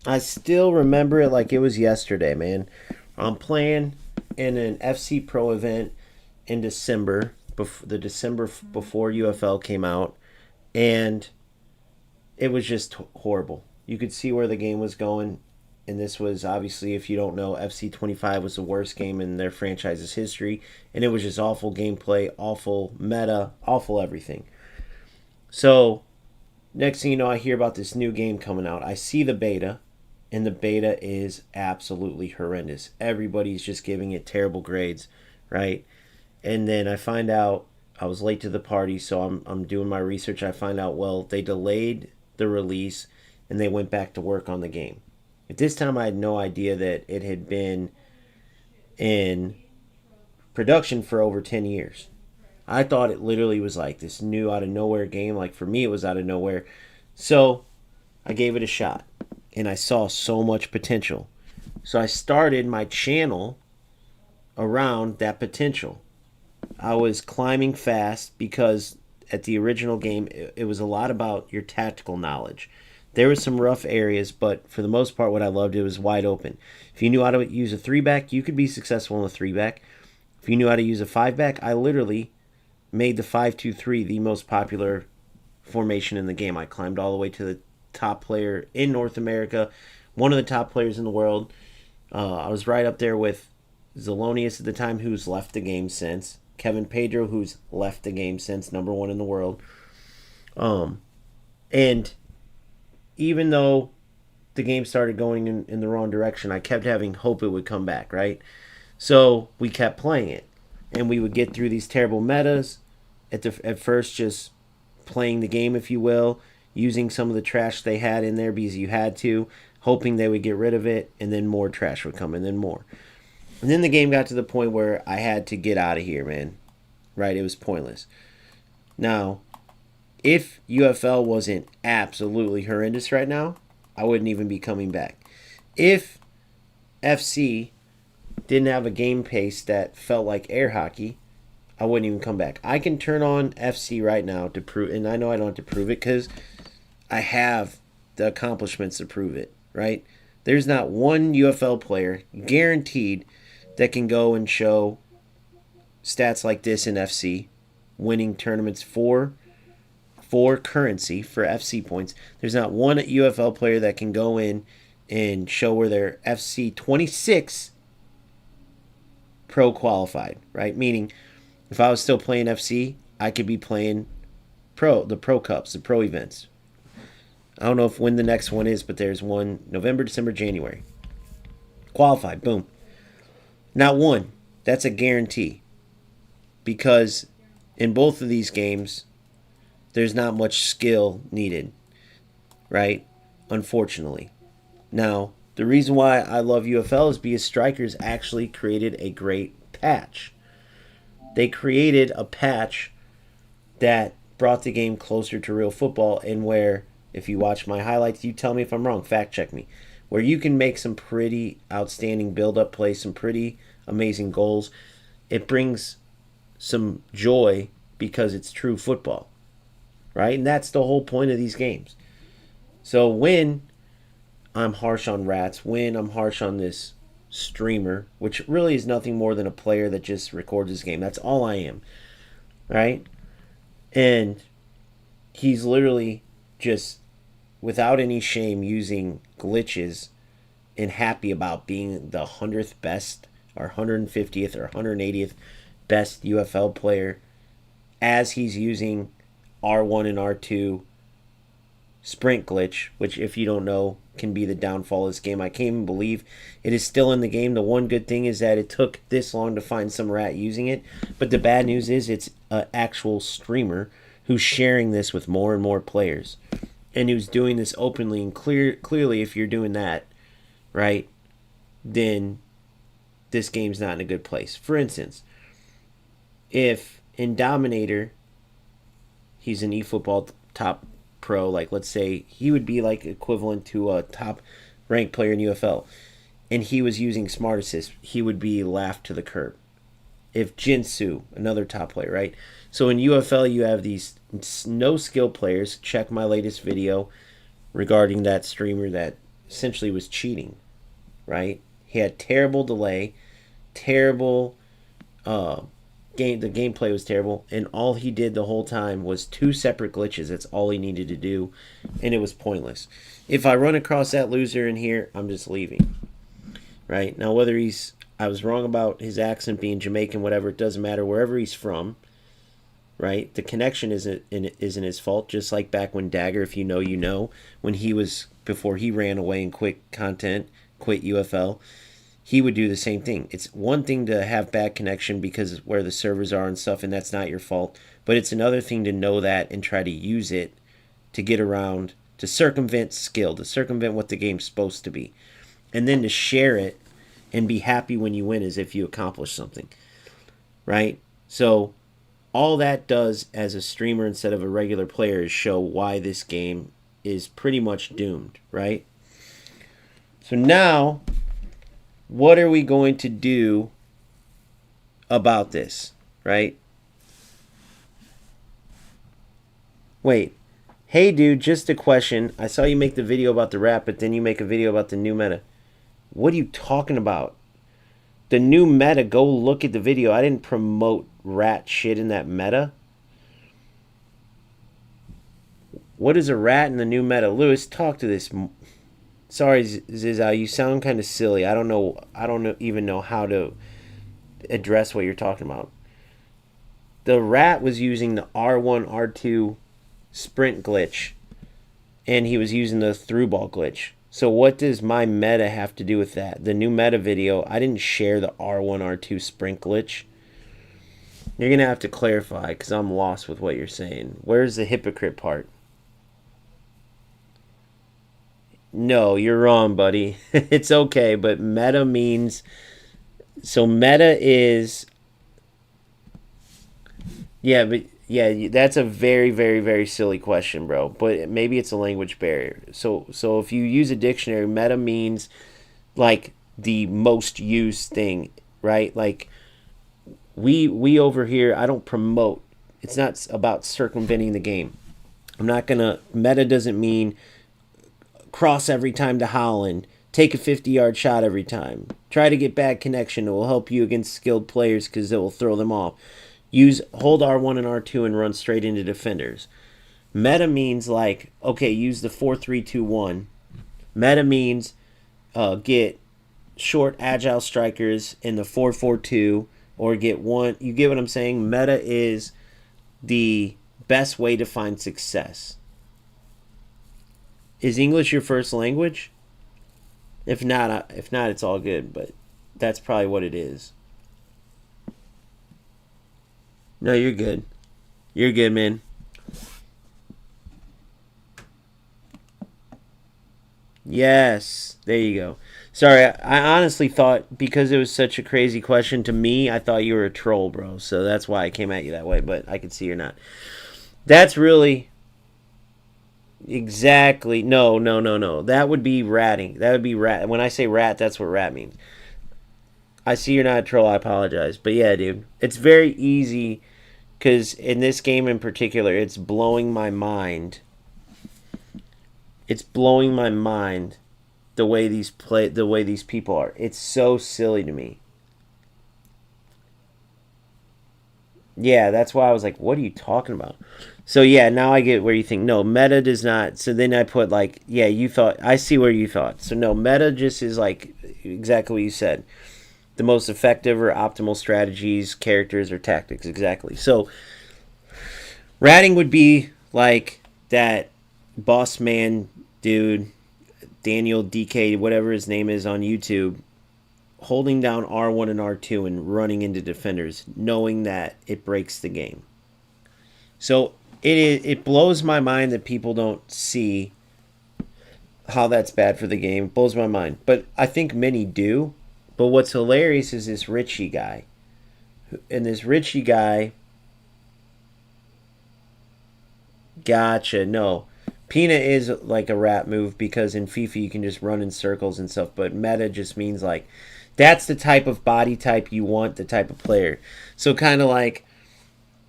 I still remember it like it was yesterday, man. I'm playing in an FC Pro event in December, the December before UFL came out, and it was just horrible. You could see where the game was going, and this was obviously, if you don't know, FC 25 was the worst game in their franchise's history, and it was just awful gameplay, awful meta, awful everything. So next thing you know, I hear about this new game coming out. I see the beta, and the beta is absolutely horrendous. Everybody's just giving it terrible grades, right? And then I find out I was late to the party, so I'm doing my research. I find out, well, they delayed the release and they went back to work on the game. At this time, I had no idea that it had been in production for over 10 years. I thought it literally was like this new out of nowhere game. Like for me, it was out of nowhere. So I gave it a shot and I saw so much potential. So I started my channel around that potential. I was climbing fast because at the original game, it was a lot about your tactical knowledge. There was some rough areas, but for the most part, what I loved, it was wide open. If you knew how to use a three back, you could be successful in a three back. If you knew how to use a five back, I literally made the 5-2-3 the most popular formation in the game. I climbed all the way to the top player in North America, one of the top players in the world. I was right up there with Zelonius at the time, who's left the game since. Kevin Pedro, who's left the game since, number one in the world. And even though the game started going in the wrong direction, I kept having hope it would come back, right? So we kept playing it. And we would get through these terrible metas at first, just playing the game, if you will, using some of the trash they had in there because you had to, hoping they would get rid of it, and then more trash would come, and then more. And then the game got to the point where I had to get out of here, man. Right? It was pointless. Now, if UFL wasn't absolutely horrendous right now, I wouldn't even be coming back. If FC didn't have a game pace that felt like air hockey, I wouldn't even come back. I can turn on FC right now to prove, and I know I don't have to prove it because I have the accomplishments to prove it, right? There's not one UFL player guaranteed that can go and show stats like this in FC, winning tournaments for currency, for FC points. There's not one UFL player that can go in and show where they're FC 26 pro qualified, right? Meaning, if I was still playing FC, I could be playing the pro cups, the pro events. I don't know if when the next one is, but there's one November, December, January. Qualified, boom. Not one. That's a guarantee. Because in both of these games, there's not much skill needed, right? Unfortunately. Now, the reason why I love UFL is because Strikers actually created a great patch. They created a patch that brought the game closer to real football, and where, if you watch my highlights, you tell me if I'm wrong, fact check me, where you can make some pretty outstanding build-up plays, some pretty amazing goals. It brings some joy because it's true football, right? And that's the whole point of these games. So when I'm harsh on Rats, when I'm harsh on this streamer, which really is nothing more than a player that just records his game, that's all I am, right? And he's literally just, without any shame, using glitches and happy about being the 100th best or 150th or 180th best UFL player, as he's using R1 and R2 sprint glitch, which, if you don't know, can be the downfall of this game. I can't even believe it is still in the game. The one good thing is that it took this long to find some rat using it, but the bad news is it's an actual streamer who's sharing this with more and more players, and who's doing this openly and clearly. If you're doing that, right, then this game's not in a good place. For instance, if in Dominator he's an eFootball top pro, like let's say he would be like equivalent to a top ranked player in UFL, and he was using Smart Assist, he would be laughed to the curb. If Jinsu, another top player, right? So in UFL you have these no skill players. Check my latest video regarding that streamer that essentially was cheating, right? He had terrible delay, terrible uh, game. The gameplay was terrible, and all he did the whole time was two separate glitches. That's all he needed to do, and it was pointless. If I run across that loser in here, I'm just leaving. Right now, whether I was wrong about his accent being Jamaican, whatever, it doesn't matter. Wherever he's from, right? The connection isn't his fault. Just like back when Dagger, if you know, you know, when he was before he ran away and quit content, quit UFL, he would do the same thing. It's one thing to have bad connection because where the servers are and stuff, and that's not your fault. But it's another thing to know that and try to use it to get around, to circumvent skill, to circumvent what the game's supposed to be, and then to share it and be happy when you win as if you accomplished something, right? So all that does as a streamer instead of a regular player is show why this game is pretty much doomed, right? So now, what are we going to do about this, right? Wait. Hey, dude, just a question. I saw you make the video about the rap, but then you make a video about the new meta. What are you talking about? The new meta, go look at the video. I didn't promote rat shit in that meta. What is a rat in the new meta? Lewis, talk to this. Sorry, Zizal, you sound kind of silly. I don't even know how to address what you're talking about. The rat was using the R1, R2 sprint glitch, and he was using the through ball glitch. So what does my meta have to do with that? The new meta video, I didn't share the R1, R2 sprint glitch. You're going to have to clarify because I'm lost with what you're saying. Where's the hypocrite part? No, you're wrong, buddy. It's okay, but meta means... So meta is... Yeah, but yeah, that's a very, very, very silly question, bro. But maybe it's a language barrier. So if you use a dictionary, meta means like the most used thing, right? Like we over here, I don't promote. It's not about circumventing the game. I'm not gonna... Meta doesn't mean cross every time to Holland, take a 50-yard shot every time, try to get bad connection. It will help you against skilled players because it will throw them off. Hold R1 and R2 and run straight into defenders. Meta means like, okay, use the 4-3-2-1. Meta means get short agile strikers in the 4-4-2 or get one. You get what I'm saying? Meta is the best way to find success. Is English your first language? If not, it's all good, but that's probably what it is. No, you're good. You're good, man. Yes, there you go. Sorry, I honestly thought because it was such a crazy question to me, I thought you were a troll, bro. So that's why I came at you that way, but I can see you're not. That's really... Exactly. No. That would be ratting. That would be rat. When I say rat, that's what rat means. I see you're not a troll. I apologize. But yeah, dude. It's very easy because in this game in particular, it's blowing my mind. It's blowing my mind the way these people are. It's so silly to me. Yeah, that's why I was like, what are you talking about? So yeah, now I get where you think, no, meta does not. So then I put like, yeah, you thought, I see where you thought. So no, meta just is like exactly what you said. The most effective or optimal strategies, characters, or tactics, exactly. So ratting would be like that boss man dude, Daniel DK, whatever his name is on YouTube, holding down R1 and R2 and running into defenders, knowing that it breaks the game. So it blows my mind that people don't see how that's bad for the game. It blows my mind. But I think many do. But what's hilarious is this Richie guy. And this Richie guy... Gotcha. No. Pina is like a rap move because in FIFA you can just run in circles and stuff. But meta just means like... That's the type of body type you want, the type of player. So kind of like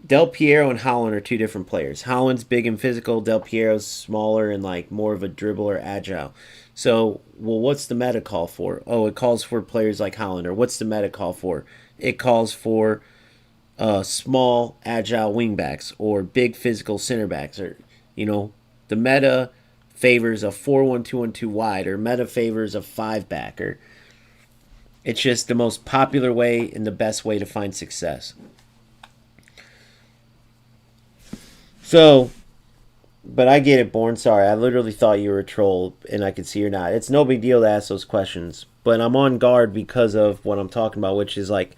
Del Piero and Haaland are two different players. Haaland's big and physical. Del Piero's smaller and like more of a dribbler, agile. So, well, what's the meta call for? Oh, it calls for players like Hollander. What's the meta call for? It calls for small, agile wingbacks or big physical center backs. Or, you know, the meta favors a 4-1-2-1-2 wide, or meta favors a 5 back. Or it's just the most popular way and the best way to find success. So, but I get it, Born. Sorry, I literally thought you were a troll, and I could see you're not. It's no big deal to ask those questions, but I'm on guard because of what I'm talking about, which is like,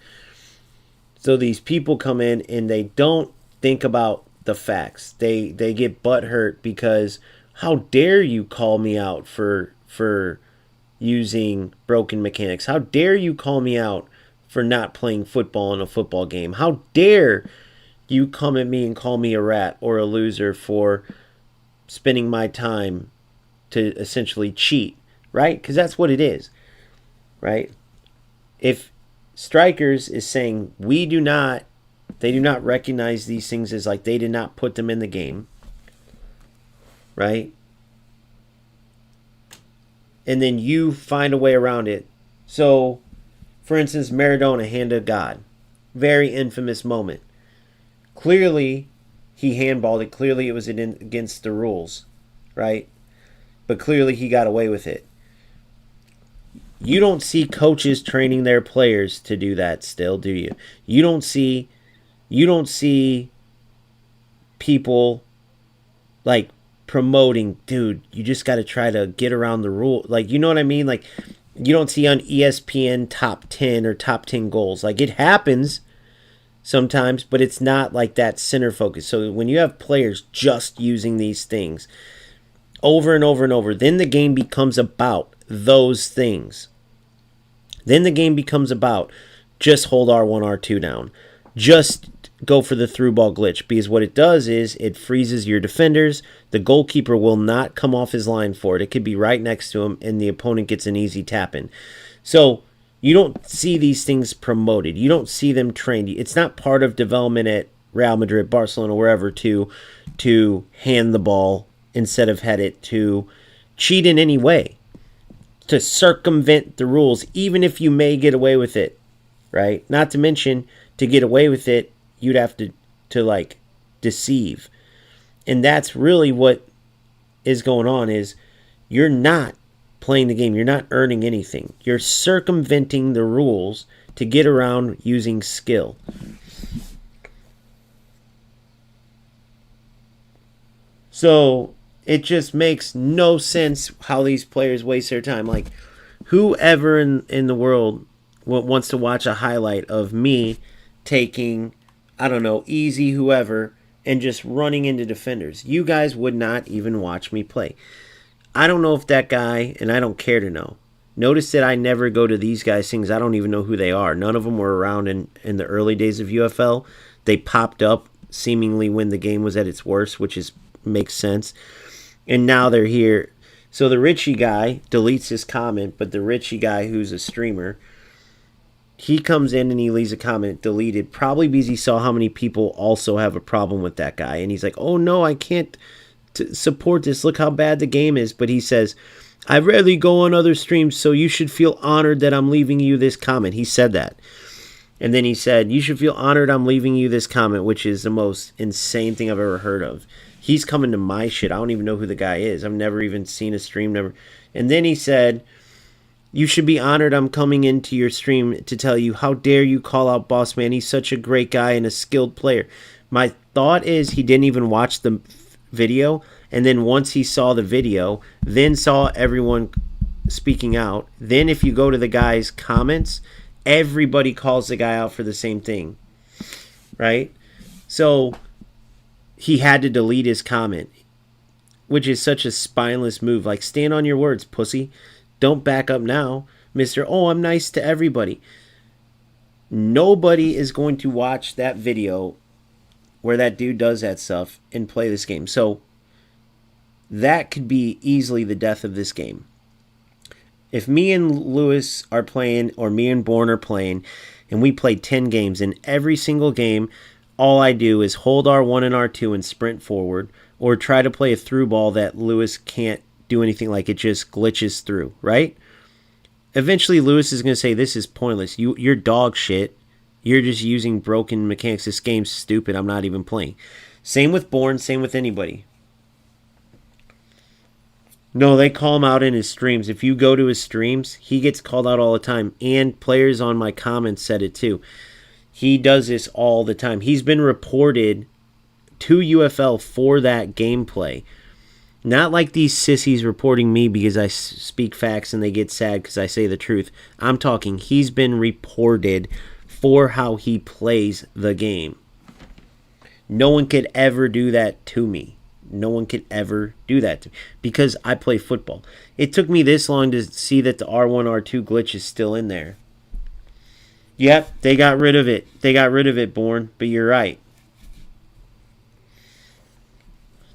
so these people come in and they don't think about the facts. They get butthurt because how dare you call me out for using broken mechanics? How dare you call me out for not playing football in a football game? How dare you come at me and call me a rat or a loser for spending my time to essentially cheat, right? Because that's what it is, right? If Strikers is saying they do not recognize these things as like they did not put them in the game, right? And then you find a way around it. So, for instance, Maradona, hand of God, very infamous moment. Clearly, he handballed it. Clearly, it was against the rules, right? But clearly, he got away with it. You don't see coaches training their players to do that still, do you? You don't see people like promoting, dude, you just got to try to get around the rule. Like, you know what I mean? Like, you don't see on ESPN top 10 or top 10 goals. Like, it happens sometimes, but it's not like that center focus. So when you have players just using these things over and over and over, then the game becomes about those things. Then the game becomes about just hold R1, R2 down. Just go for the through ball glitch, because what it does is it freezes your defenders. The goalkeeper will not come off his line for it. It could be right next to him, and the opponent gets an easy tap in. So you don't see these things promoted. You don't see them trained. It's not part of development at Real Madrid, Barcelona, wherever to hand the ball instead of head it, to cheat in any way, to circumvent the rules, even if you may get away with it, right? Not to mention, to get away with it, you'd have to like deceive. And that's really what is going on, is you're not playing the game. You're not earning anything. You're circumventing the rules to get around using skill. So it just makes no sense how these players waste their time. Like, whoever in the world wants to watch a highlight of me taking, I don't know, easy whoever, and just running into defenders? You guys would not even watch me play. I don't know if that guy, and I don't care to know. Notice that I never go to these guys' things. I don't even know who they are. None of them were around in the early days of UFL. They popped up seemingly when the game was at its worst, which makes sense. And now they're here. So the Richie guy deletes his comment, but the Richie guy, who's a streamer, he comes in and he leaves a comment deleted, probably because he saw how many people also have a problem with that guy. And he's like, oh no, I can't support this. Look how bad the game is. But he says, I rarely go on other streams, so you should feel honored that I'm leaving you this comment. He said that. And then he said, you should feel honored I'm leaving you this comment, which is the most insane thing I've ever heard of. He's coming to my shit. I don't even know who the guy is. I've never even seen a stream. Never. And then he said, you should be honored I'm coming into your stream to tell you, how dare you call out Boss Man. He's such a great guy and a skilled player. My thought is he didn't even watch the video. And then once he saw the video, then saw everyone speaking out. Then if you go to the guy's comments, everybody calls the guy out for the same thing. Right? So he had to delete his comment, which is such a spineless move. Like, stand on your words, pussy. Don't back up now, Mr. Oh, I'm nice to everybody. Nobody is going to watch that video where that dude does that stuff and play this game. So that could be easily the death of this game. If me and Lewis are playing, or me and Bourne are playing, and we play 10 games, and every single game, all I do is hold R1 and R2 and sprint forward, or try to play a through ball that Lewis can't do anything, like it just glitches through, right? Eventually Lewis is going to say, this is pointless. You're dog shit. You're just using broken mechanics. This game's stupid. I'm not even playing. Same with Bourne, same with anybody. No, they call him out in his streams. If you go to his streams, he gets called out all the time. And players on my comments said it too. He does this all the time. He's been reported to UFL for that gameplay. Not like these sissies reporting me because I speak facts and they get sad because I say the truth. I'm talking he's been reported for how he plays the game. No one could ever do that to me. No one could ever do that to me because I play football. It took me this long to see that the R1, R2 glitch is still in there. Yep, they got rid of it. They got rid of it, Bourne, but you're right.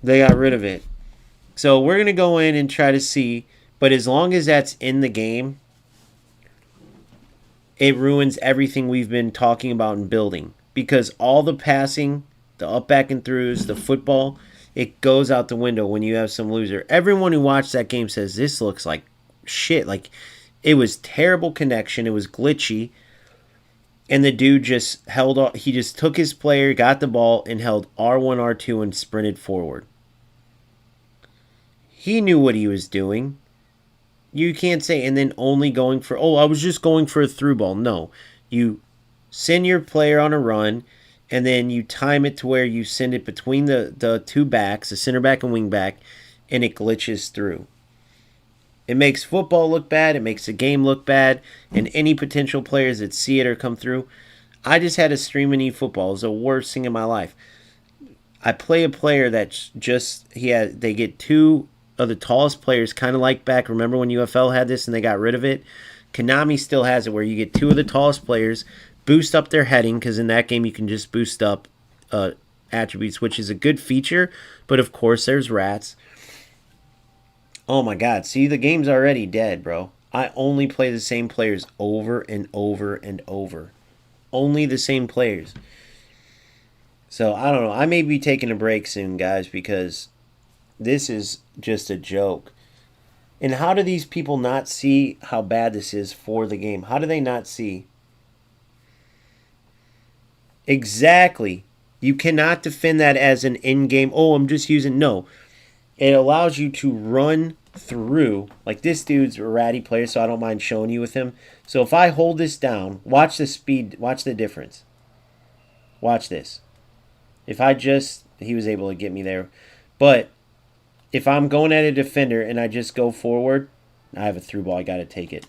They got rid of it. So we're going to go in and try to see, but as long as that's in the game, it ruins everything we've been talking about and building. Because all the passing, the up, back, and throughs, the football, it goes out the window when you have some loser. Everyone who watched that game says, this looks like shit. Like, it was terrible connection. It was glitchy. And the dude just held on. He just took his player, got the ball, and held R1, R2, and sprinted forward. He knew what he was doing. You can't say, and then only going for, I was just going for a through ball. No. You send your player on a run, and then you time it to where you send it between the two backs, the center back and wing back, and it glitches through. It makes football look bad. It makes the game look bad. And any potential players that see it or come through. I just had a stream in eFootball. It was the worst thing in my life. I play a player that's just, they get two of the tallest players, kind of like back, remember when UFL had this and they got rid of it? Konami still has it where you get two of the tallest players, boost up their heading, because in that game you can just boost up attributes, which is a good feature, but of course there's rats. Oh my god, see, the game's already dead, bro. I only play the same players over and over and over. Only the same players. So, I don't know. I may be taking a break soon, guys, because this is just a joke. And how do these people not see how bad this is for the game? How do they not see? Exactly. You cannot defend that as an in-game, I'm just using, no. It allows you to run through, like this dude's a ratty player, so I don't mind showing you with him. So if I hold this down, watch the speed, watch the difference. Watch this. If I just, he was able to get me there. But if I'm going at a defender and I just go forward, I have a through ball, I got to take it.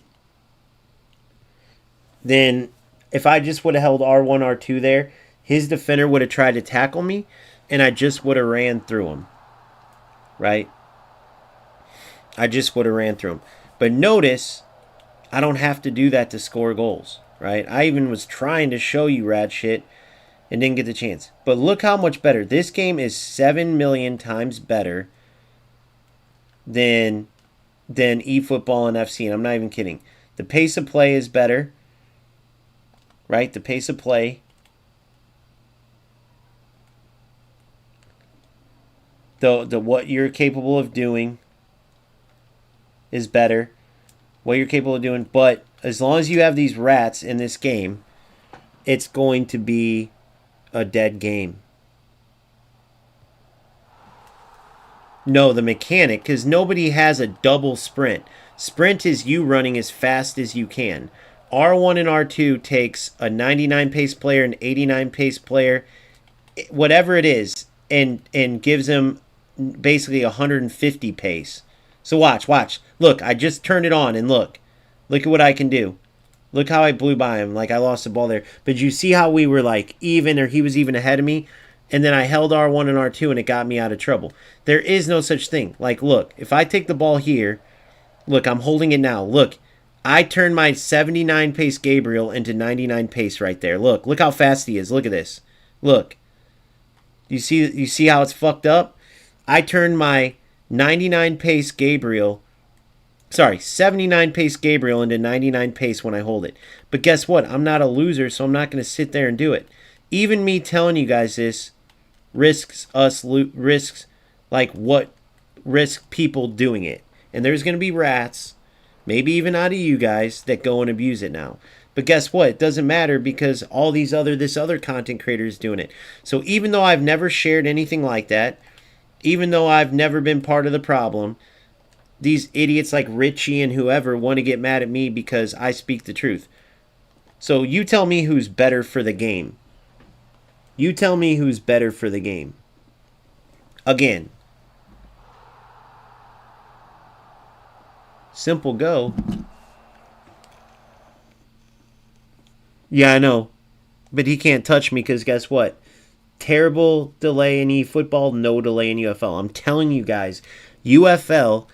Then if I just would have held R1, R2 there, his defender would have tried to tackle me, and I just would have ran through him. Right? I just would have ran through him. But notice, I don't have to do that to score goals. Right? I even was trying to show you rad shit and didn't get the chance. But look how much better. This game is 7 million times better than eFootball and FC, and I'm not even kidding. The pace of play is better. Right? The pace of play. The what you're capable of doing is better. What you're capable of doing, but as long as you have these rats in this game, it's going to be a dead game. No, the mechanic, because nobody has a double sprint. Sprint is you running as fast as you can. R1 and R2 takes a 99 pace player, an 89 pace player, whatever it is, and gives them basically 150 pace. So watch. Look, I just turned it on, and look at what I can do. Look how I blew by him, like I lost the ball there. But you see how we were like even, or he was even ahead of me, and then I held R1 and R2 and it got me out of trouble. There is no such thing. Like, look, if I take the ball here, look, I'm holding it now. Look, I turned my 79 pace Gabriel into 99 pace right there. Look how fast he is. Look at this. Look. You see how it's fucked up? I turned my 79 pace Gabriel, 79 pace Gabriel into 99 pace when I hold it. But guess what? I'm not a loser, so I'm not going to sit there and do it. Even me telling you guys this risks people doing it. And there's going to be rats, maybe even out of you guys, that go and abuse it now. But guess what? It doesn't matter because all this other content creator is doing it. So even though I've never shared anything like that, even though I've never been part of the problem, these idiots like Richie and whoever want to get mad at me because I speak the truth. So you tell me who's better for the game. You tell me who's better for the game. Again. Simple go. Yeah, I know. But he can't touch me because guess what? Terrible delay in eFootball, no delay in UFL. I'm telling you guys, UFL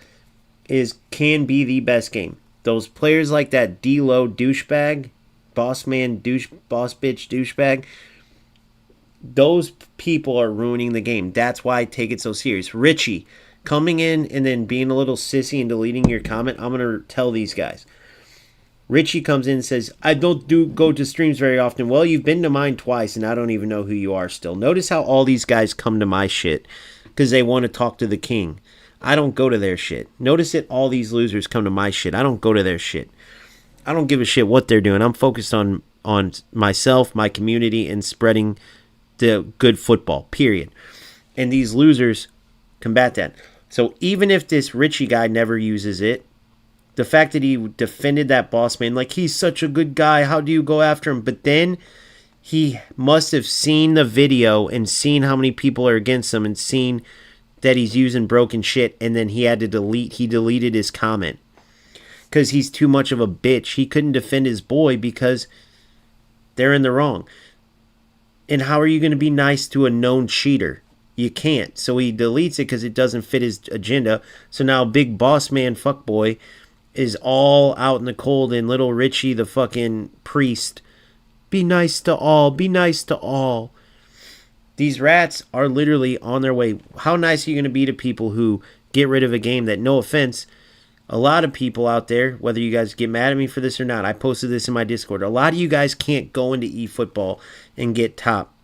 can be the best game. Those players like that D-Lo douchebag, boss bitch douchebag, those people are ruining the game. That's why I take it so serious. Richie, coming in and then being a little sissy and deleting your comment, I'm going to tell these guys. Richie comes in and says, I don't go to streams very often. Well, you've been to mine twice, and I don't even know who you are still. Notice how all these guys come to my shit because they want to talk to the king. I don't go to their shit. Notice that all these losers come to my shit. I don't go to their shit. I don't give a shit what they're doing. I'm focused on myself, my community, and spreading the good football, period. And these losers combat that. So even if this Richie guy never uses it, the fact that he defended that boss man, like he's such a good guy, how do you go after him? But then he must have seen the video and seen how many people are against him and seen that he's using broken shit, and then he deleted his comment. Because he's too much of a bitch. He couldn't defend his boy because they're in the wrong. And how are you going to be nice to a known cheater? You can't. So he deletes it because it doesn't fit his agenda. So now big boss man fuckboy is all out in the cold, and little Richie, the fucking priest, be nice to all, be nice to all. These rats are literally on their way. How nice are you going to be to people who get rid of a game that, no offense, a lot of people out there, whether you guys get mad at me for this or not, I posted this in my Discord, a lot of you guys can't go into eFootball and get top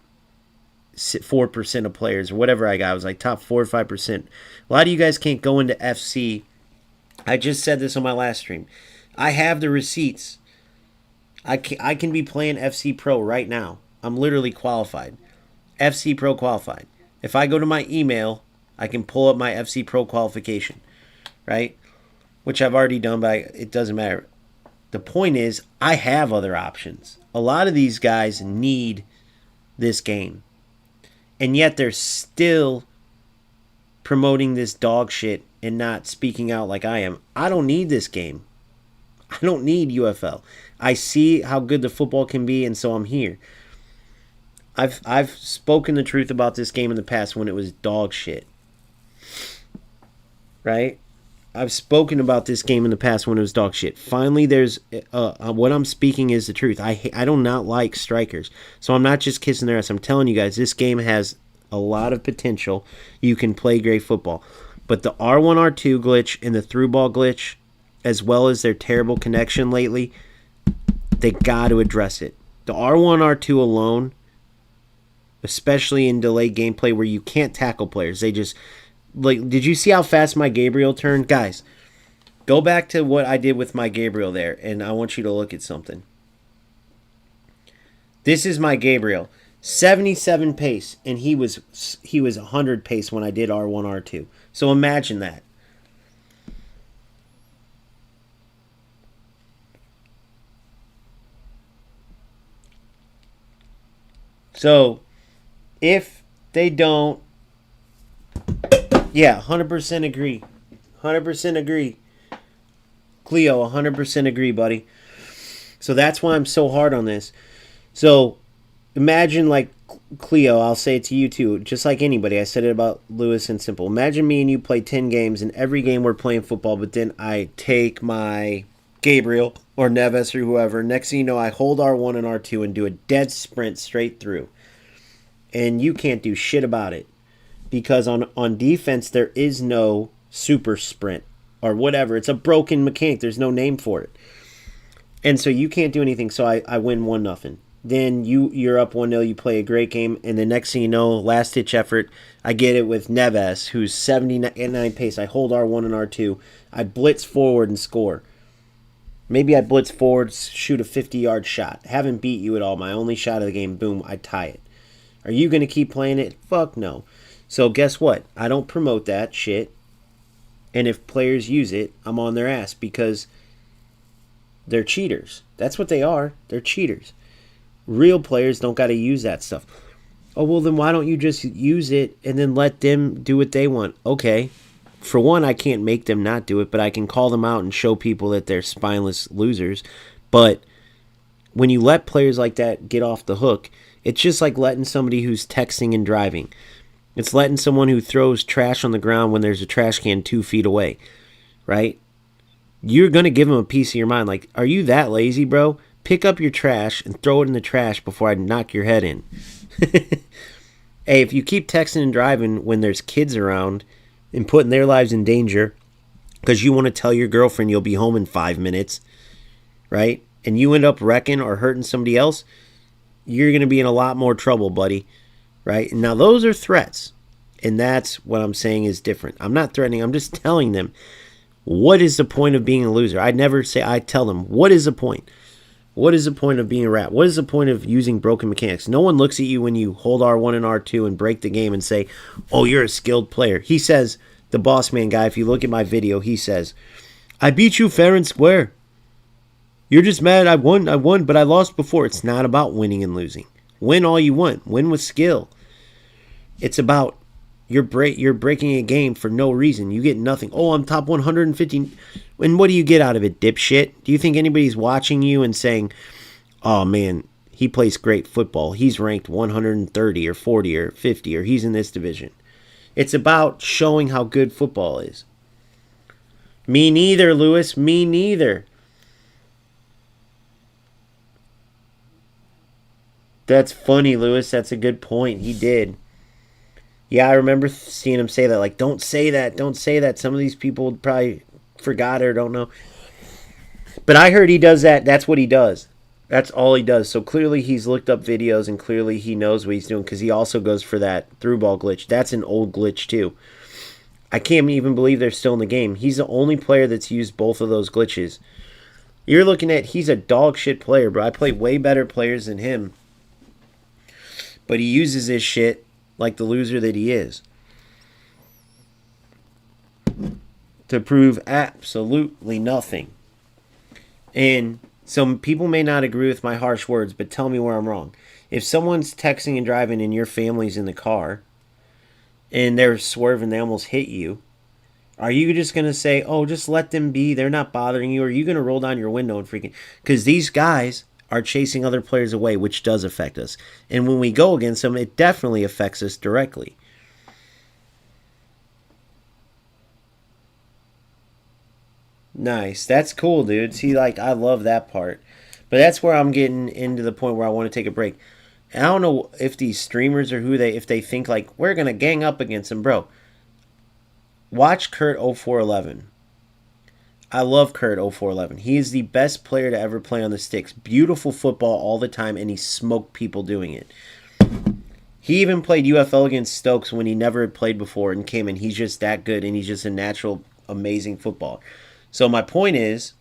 4% of players or whatever I got. I was like top 4 or 5%. A lot of you guys can't go into FC. I just said this on my last stream. I have the receipts. I can be playing FC Pro right now. I'm literally qualified. FC Pro qualified. If I go to my email, I can pull up my FC Pro qualification, right? Which I've already done, but it doesn't matter. The point is, I have other options. A lot of these guys need this game. And yet they're still promoting this dog shit and not speaking out like I am. I don't need this game. I don't need UFL. I see how good the football can be, and so I'm here. I've spoken the truth about this game in the past when it was dog shit. Right? I've spoken about this game in the past when it was dog shit. Finally, there's what I'm speaking is the truth. I do not like strikers. So I'm not just kissing their ass. I'm telling you guys, this game has a lot of potential. You can play great football. But the R1, R2 glitch and the through ball glitch, as well as their terrible connection lately, they got to address it. The R1, R2 alone, especially in delayed gameplay where you can't tackle players, they just... Like, did you see how fast my Gabriel turned? Guys, go back to what I did with my Gabriel there, and I want you to look at something. This is my Gabriel. 77 pace, and he was 100 pace when I did R1, R2. So imagine that. So, if they don't... Yeah, 100% agree. 100% agree. Cleo, 100% agree, buddy. So that's why I'm so hard on this. So imagine, like, Cleo, I'll say it to you too, just like anybody. I said it about Lewis and Simple. Imagine me and you play 10 games, and every game we're playing football, but then I take my Gabriel or Neves or whoever. Next thing you know, I hold R1 and R2 and do a dead sprint straight through. And you can't do shit about it. Because on defense, there is no super sprint or whatever. It's a broken mechanic. There's no name for it. And so you can't do anything. So I win 1-0. Then you're up 1-0, you play a great game, and the next thing you know, last ditch effort, I get it with Neves, who's 79 pace. I hold R1 and R2. I blitz forward and score. Maybe I blitz forward, shoot a 50-yard shot. Haven't beat you at all. My only shot of the game, boom, I tie it. Are you going to keep playing it? Fuck no. So guess what? I don't promote that shit. And if players use it, I'm on their ass because they're cheaters. That's what they are. They're cheaters. Real players don't got to use that stuff. Oh, well, then why don't you just use it and then let them do what they want? Okay. For one, I can't make them not do it, but I can call them out and show people that they're spineless losers. But when you let players like that get off the hook, it's just like letting somebody who's texting and driving. It's letting someone who throws trash on the ground when there's a trash can 2 feet away, right? You're going to give them a piece of your mind. Like, are you that lazy, bro? Pick up your trash and throw it in the trash before I knock your head in. Hey, if you keep texting and driving when there's kids around and putting their lives in danger because you want to tell your girlfriend you'll be home in 5 minutes, right? And you end up wrecking or hurting somebody else, you're going to be in a lot more trouble, buddy, right? And now those are threats, and that's what I'm saying is different. I'm not threatening. I'm just telling them, what is the point of being a loser? I never say, I tell them, what is the point? What is the point of being a rat? What is the point of using broken mechanics? No one looks at you when you hold R1 and R2 and break the game and say, oh, you're a skilled player. He says, the boss man guy, if you look at my video, he says, I beat you fair and square. You're just mad I won, but I lost before. It's not about winning and losing. Win all you want. Win with skill. It's about you're breaking a game for no reason. You get nothing. Oh, I'm top 150. And what do you get out of it, dipshit? Do you think anybody's watching you and saying, oh, man, he plays great football. He's ranked 130 or 40 or 50 or he's in this division. It's about showing how good football is. Me neither, Lewis. Me neither. That's funny, Lewis. That's a good point. He did. Yeah, I remember seeing him say that. Like, don't say that. Don't say that. Some of these people probably forgot or don't know. But I heard he does that. That's what he does. That's all he does. So clearly he's looked up videos and clearly he knows what he's doing because he also goes for that through ball glitch. That's an old glitch too. I can't even believe they're still in the game. He's the only player that's used both of those glitches. You're looking at, he's a dog shit player, bro. I play way better players than him. But he uses this shit like the loser that he is to prove absolutely nothing. And some people may not agree with my harsh words, but tell me where I'm wrong. If someone's texting and driving and your family's in the car and they're swerving, they almost hit you, are you just going to say, oh, just let them be, they're not bothering you? Or are you going to roll down your window and freaking... Because these guys are chasing other players away, which does affect us. And when we go against them, it definitely affects us directly. Nice. That's cool, dude. See, like, I love that part. But that's where I'm getting into the point where I want to take a break. And I don't know if these streamers or if they think, like, we're going to gang up against them. Bro, watch Kurt 0411. I love Kurt 0411. He is the best player to ever play on the sticks. Beautiful football all the time, and he smoked people doing it. He even played UFL against Stokes when he never had played before and came in. He's just that good, and he's just a natural, amazing footballer. So my point is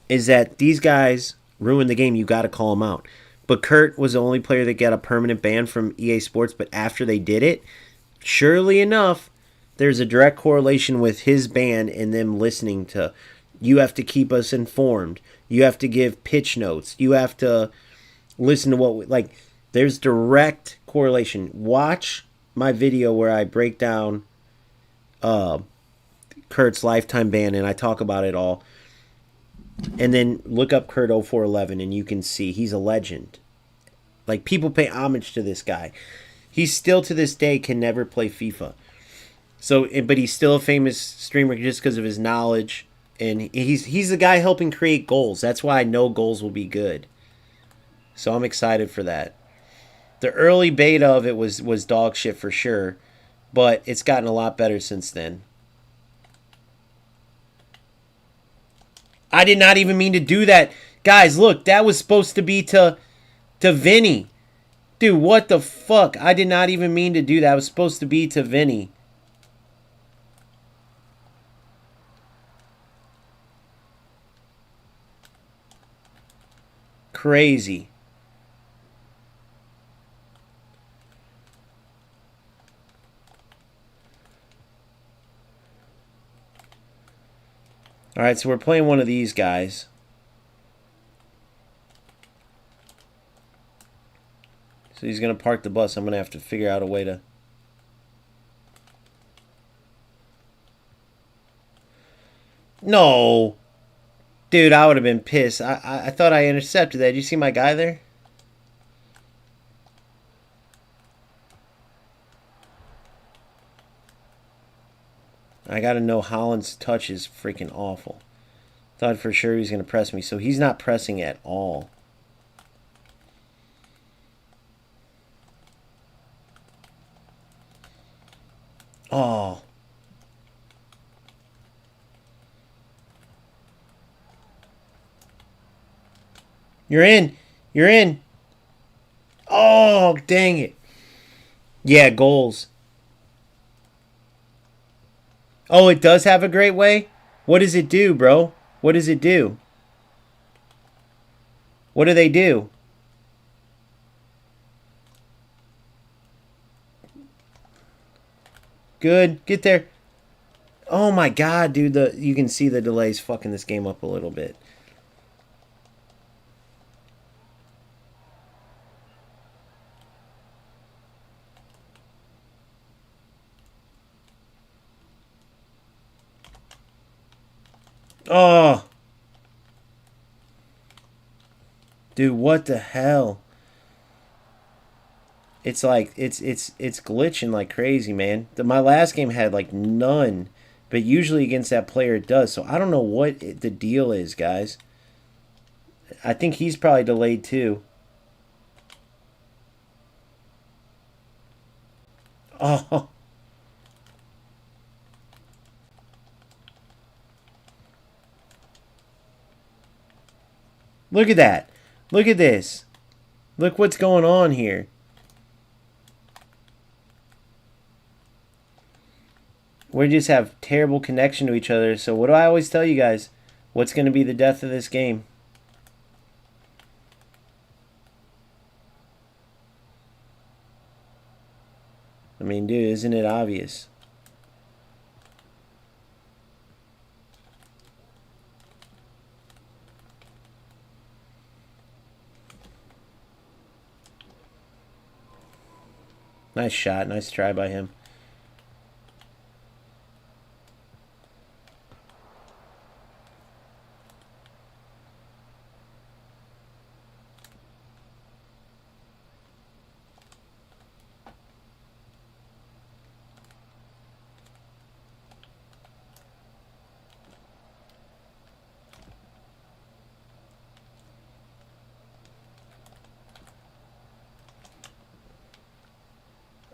that these guys ruin the game. You got to call them out. But Kurt was the only player that got a permanent ban from EA Sports, but after they did it, surely enough, there's a direct correlation with his ban and them listening to, you have to keep us informed. You have to give pitch notes. You have to listen to what, there's direct correlation. Watch my video where I break down Kurt's lifetime ban and I talk about it all. And then look up Kurt 0411 and you can see he's a legend. Like, people pay homage to this guy. He still to this day can never play FIFA. So, but he's still a famous streamer just because of his knowledge, and he's the guy helping create goals. That's why I know goals will be good. So I'm excited for that. The early beta of it was dog shit for sure, but it's gotten a lot better since then. I did not even mean to do that. Guys, look, that was supposed to be to To Vinny. Dude, what the fuck? I did not even mean to do that. I was supposed to be to Vinny. Crazy. Alright, so we're playing one of these guys. So he's going to park the bus. I'm going to have to figure out a way to... No! Dude, I would have been pissed. I thought I intercepted that. Did you see my guy there? I got to know Holland's touch is freaking awful. Thought for sure he was going to press me. So he's not pressing at all. Oh. You're in. You're in. Oh, dang it. Yeah, goals. Oh, it does have a great way? What does it do, bro? What does it do? What do they do? Good. Get there. Oh my god, dude. You can see the delays fucking this game up a little bit. Oh. Dude, what the hell? It's like it's glitching like crazy, man. My last game had like none, but usually against that player it does. So I don't know what the deal is, guys. I think he's probably delayed too. Oh. Look at that. Look at this. Look what's going on here. We just have terrible connection to each other. So what do I always tell you guys? What's going to be the death of this game? I mean, dude, isn't it obvious? Nice shot. Nice try by him.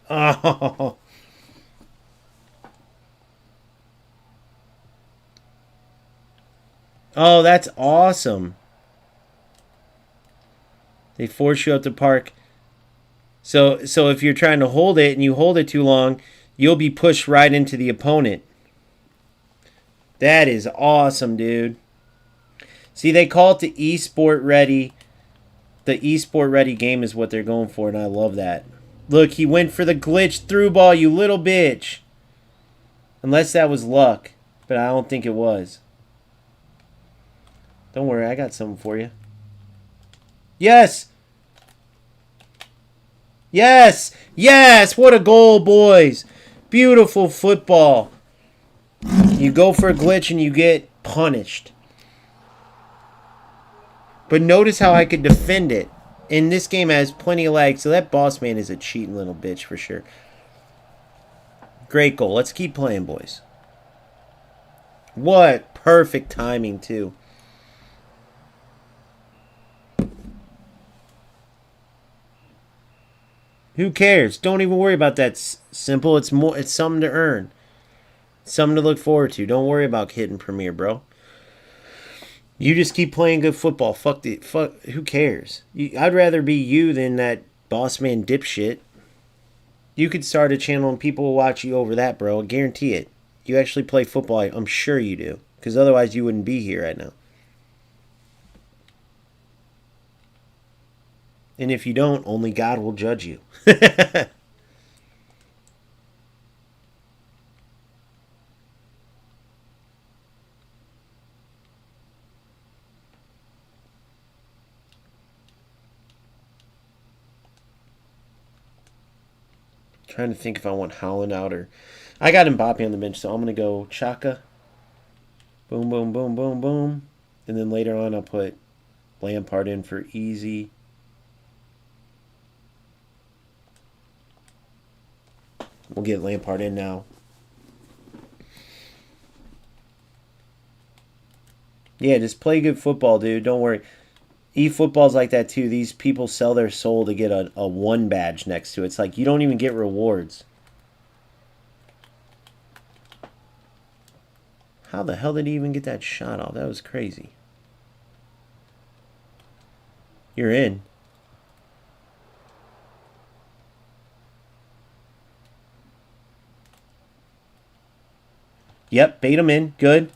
Oh. Oh, that's awesome. They force you up to park. So if you're trying to hold it and you hold it too long, you'll be pushed right into the opponent. That is awesome, dude. See, they call it the esport ready. The esport ready game is what they're going for, and I love that. Look, he went for the glitch through ball, you little bitch. Unless that was luck, but I don't think it was. Don't worry, I got something for you. Yes! Yes! Yes! What a goal, boys! Beautiful football. You go for a glitch and you get punished. But notice how I could defend it. And this game has plenty of lag, so that boss man is a cheating little bitch for sure. Great goal. Let's keep playing, boys. What perfect timing, too. Who cares? Don't even worry about that. Simple. It's more. It's something to earn. Something to look forward to. Don't worry about hitting Premiere, bro. You just keep playing good football. Fuck. Who cares? I'd rather be you than that boss man dipshit. You could start a channel and people will watch you over that, bro. I guarantee it. You actually play football. I'm sure you do. Because otherwise you wouldn't be here right now. And if you don't, only God will judge you. Trying to think if I want Holland out or... I got Mbappe on the bench, so I'm going to go Chaka. Boom, boom, boom, boom, boom. And then later on I'll put Lampard in for easy. We'll get Lampard in now. Yeah, just play good football, dude. Don't worry. eFootball's like that too. These people sell their soul to get a one badge next to it. It's like you don't even get rewards. How the hell did he even get that shot off? That was crazy. You're in. Yep, bait him in. Good.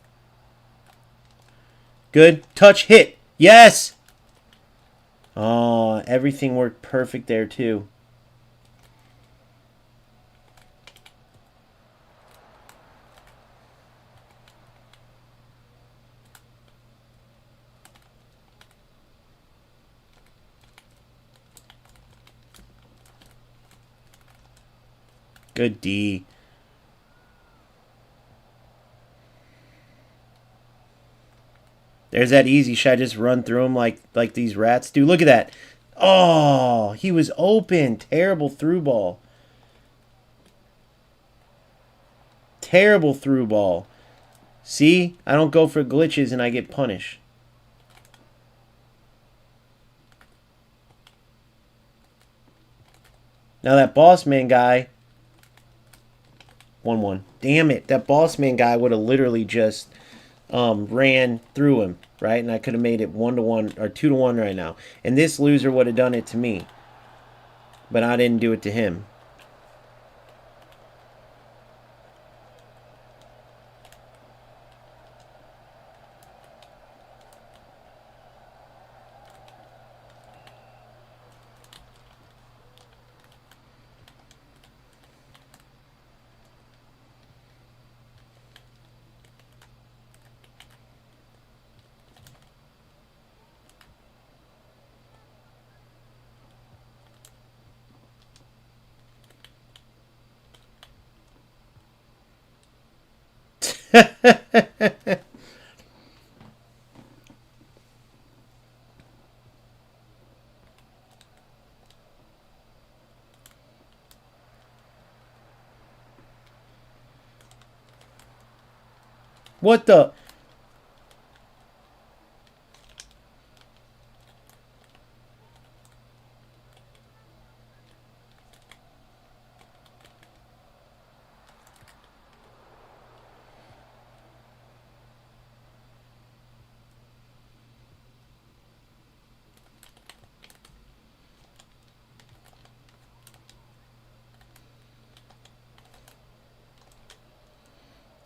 Good. Touch, hit. Yes! Oh, everything worked perfect there, too. Good D. There's that easy shot. Just run through him like these rats do. Look at that. Oh, he was open. Terrible through ball. Terrible through ball. See? I don't go for glitches and I get punished. Now that boss man guy... 1-1. Damn it. That boss man guy would have literally just... ran through him, right? And I could have made it 1-1 or 2-1 right now. And this loser would have done it to me. But I didn't do it to him. What the...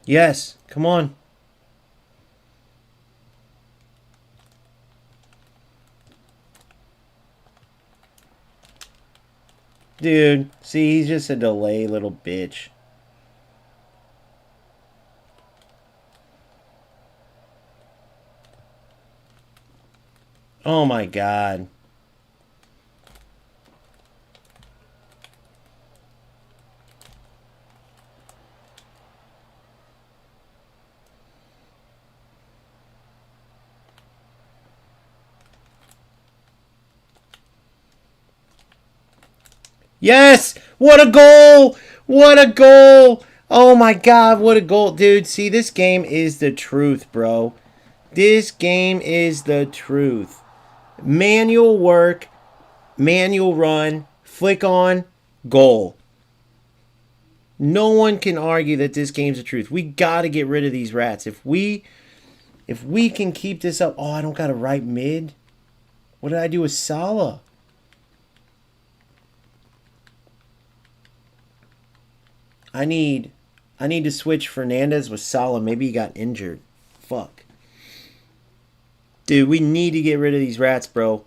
Yes, come on. Dude, see, he's just a delay little bitch. Oh my god. Yes! What a goal! What a goal! Oh my god, what a goal. Dude, see, this game is the truth, bro. This game is the truth. Manual work, manual run, flick on, goal. No one can argue that this game's the truth. We gotta get rid of these rats. If we If we can keep this up... Oh, I don't got a right mid. What did I do with Salah? I need to switch Fernandez with Salah. Maybe he got injured. Fuck. Dude, we need to get rid of these rats, bro.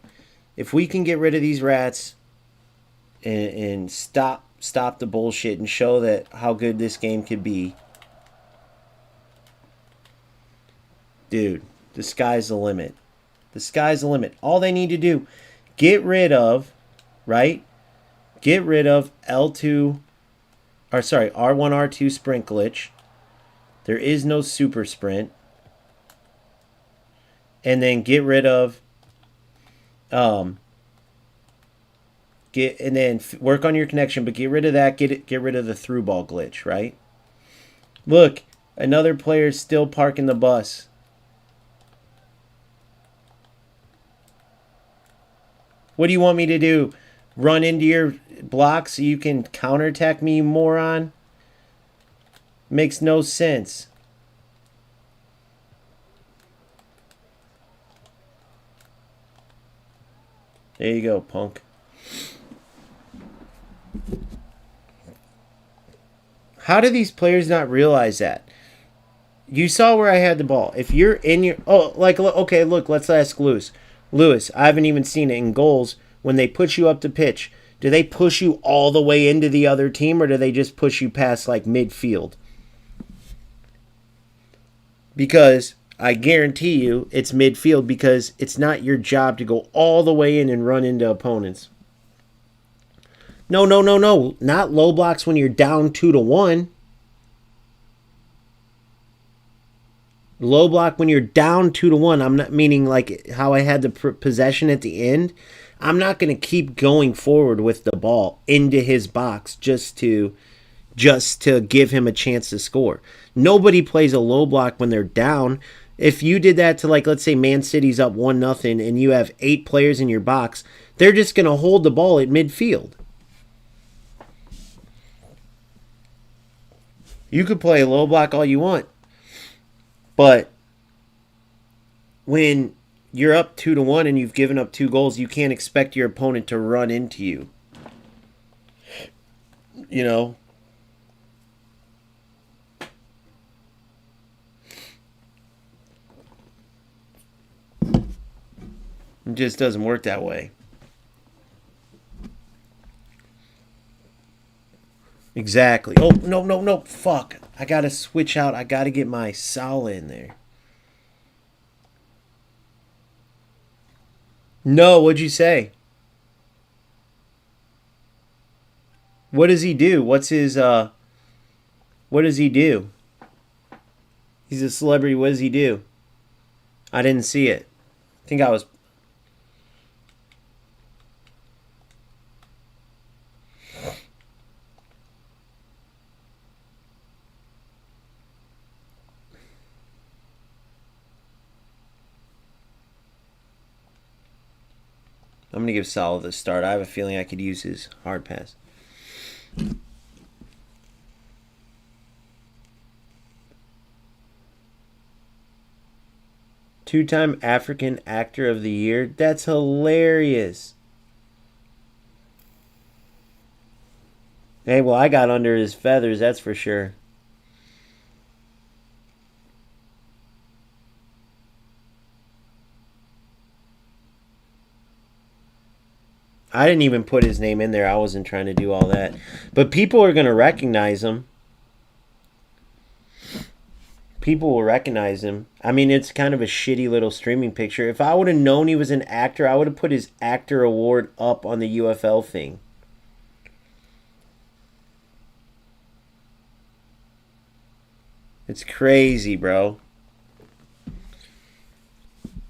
If we can get rid of these rats and stop the bullshit and show that how good this game could be. Dude, the sky's the limit. The sky's the limit. All they need to do, get rid of, right? Get rid of R1, R2 sprint glitch. There is no super sprint. And then get rid of work on your connection, but get rid of that, get rid of the through ball glitch, right? Look, another player's still parking the bus. What do you want me to do? Run into your block so you can counterattack me, you moron? Makes no sense. There you go, punk. How do these players not realize that? You saw where I had the ball. If you're in your... Oh, like, okay, look, let's ask Lewis. Lewis, I haven't even seen it in goals. When they push you up the pitch, do they push you all the way into the other team, or do they just push you past, like, midfield? Because I guarantee you it's midfield, because it's not your job to go all the way in and run into opponents. No. Not low blocks when you're down 2-1. Low block when you're down 2-1. I'm not meaning like how I had the possession at the end. I'm not going to keep going forward with the ball into his box just to give him a chance to score. Nobody plays a low block when they're down. If you did that to, like, let's say Man City's up 1-0 and you have 8 players in your box, they're just going to hold the ball at midfield. You could play a low block all you want. But when you're up 2-1 and you've given up 2 goals, you can't expect your opponent to run into you. You know? It just doesn't work that way. Exactly. Oh, no. Fuck. I got to switch out. I got to get my Salah in there. No, what'd you say? What does he do? What's his, what does he do? He's a celebrity. What does he do? I didn't see it. I think I was... I'm going to give Salah the start. I have a feeling I could use his hard pass. Two-time African Actor of the Year. That's hilarious. Hey, well, I got under his feathers, that's for sure. I didn't even put his name in there. I wasn't trying to do all that. But people are going to recognize him. People will recognize him. I mean, it's kind of a shitty little streaming picture. If I would have known he was an actor, I would have put his actor award up on the UFL thing. It's crazy, bro.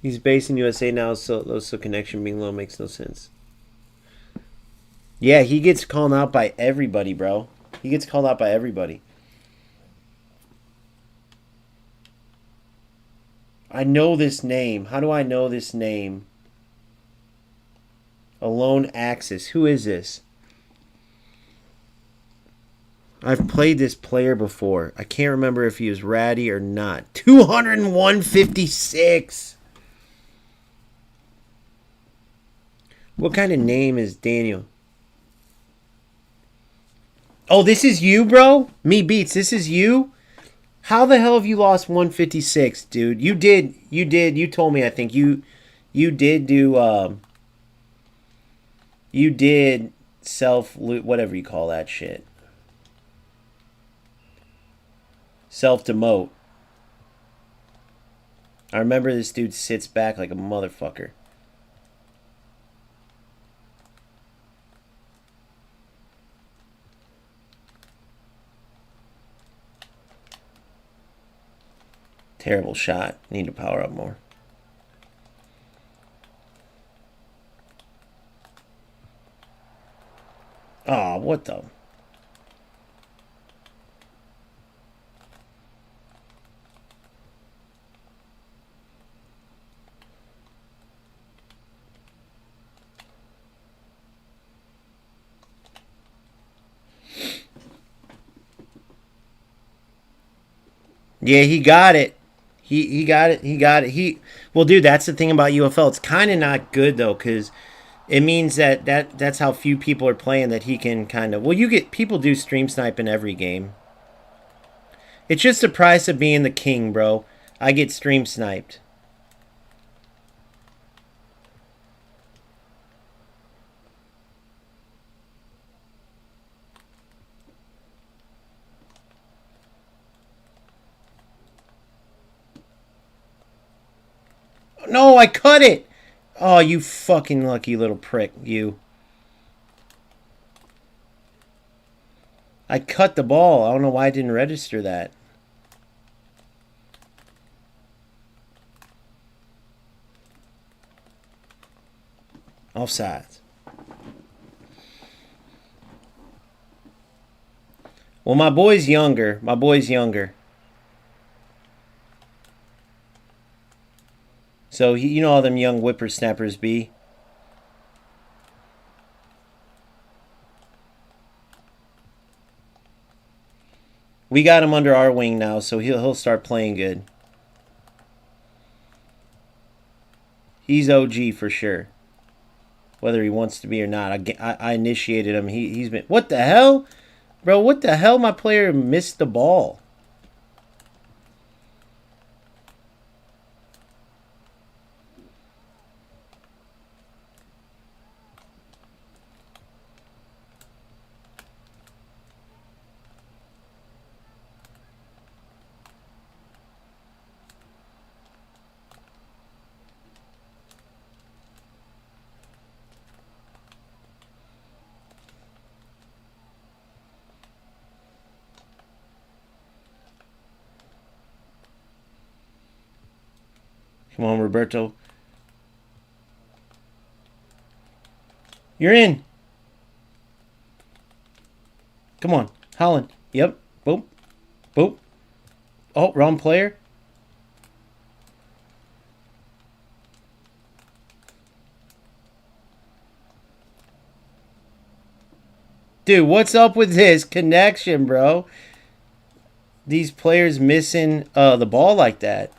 He's based in USA now, so connection being low makes no sense. Yeah, he gets called out by everybody, bro. He gets called out by everybody. I know this name. How do I know this name? Alone Axis. Who is this? I've played this player before. I can't remember if he was ratty or not. 201.56. What kind of name is Daniel? Oh, this is you, bro? Me beats. This is you? How the hell have you lost 156, dude? You did. You told me, I think. You did do you did self loot, whatever you call that shit. Self demote. I remember this dude sits back like a motherfucker. Terrible shot. Need to power up more. Oh, what the? Yeah, he got it. He got it. He got it. Well, dude, that's the thing about UFL. It's kind of not good though, because it means that's how few people are playing that he can kind of. Well, you get people do stream snipe in every game. It's just the price of being the king, bro. I get stream sniped. No, I cut it. Oh, you fucking lucky little prick, you. I cut the ball. I don't know why I didn't register that. Offsides. Well, my boy's younger. My boy's younger. So, you know how them young whippersnappers be. We got him under our wing now, so he'll start playing good. He's OG for sure. Whether he wants to be or not. I initiated him. He's been... What the hell? Bro, what the hell? My player missed the ball. Come on, Roberto. You're in. Come on. Holland. Yep. Boop. Boop. Oh, wrong player. Dude, what's up with this connection, bro? These players missing the ball like that.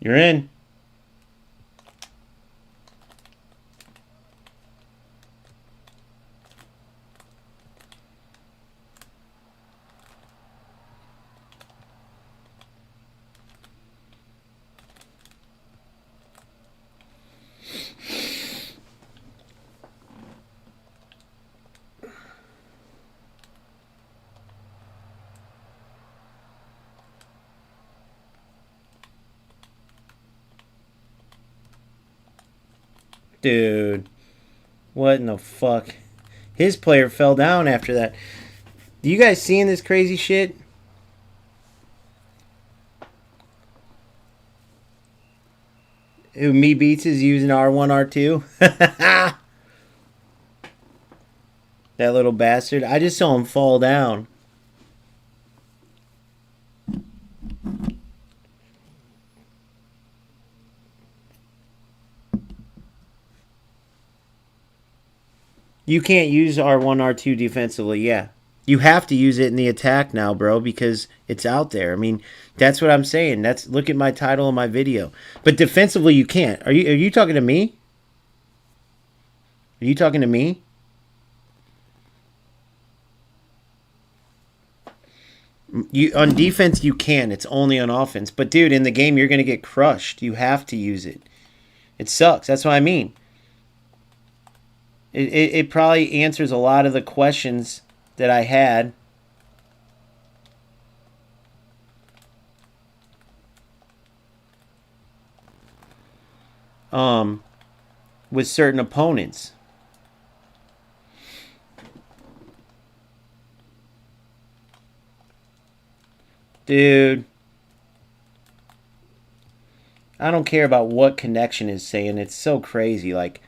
You're in. Dude. What in the fuck? His player fell down after that. Do you guys seeing this crazy shit? Who me beats is using R1, R2? That little bastard. I just saw him fall down. You can't use R1, R2 defensively, yeah. You have to use it in the attack now, bro, because it's out there. I mean, that's what I'm saying. That's look at my title of my video. But defensively you can't. Are you talking to me? Are you talking to me? You on defense you can. It's only on offense. But dude, in the game you're gonna get crushed. You have to use it. It sucks. That's what I mean. It probably answers a lot of the questions that I had. Um, with certain opponents. Dude, I don't care about what connection is saying. It's so crazy. Like,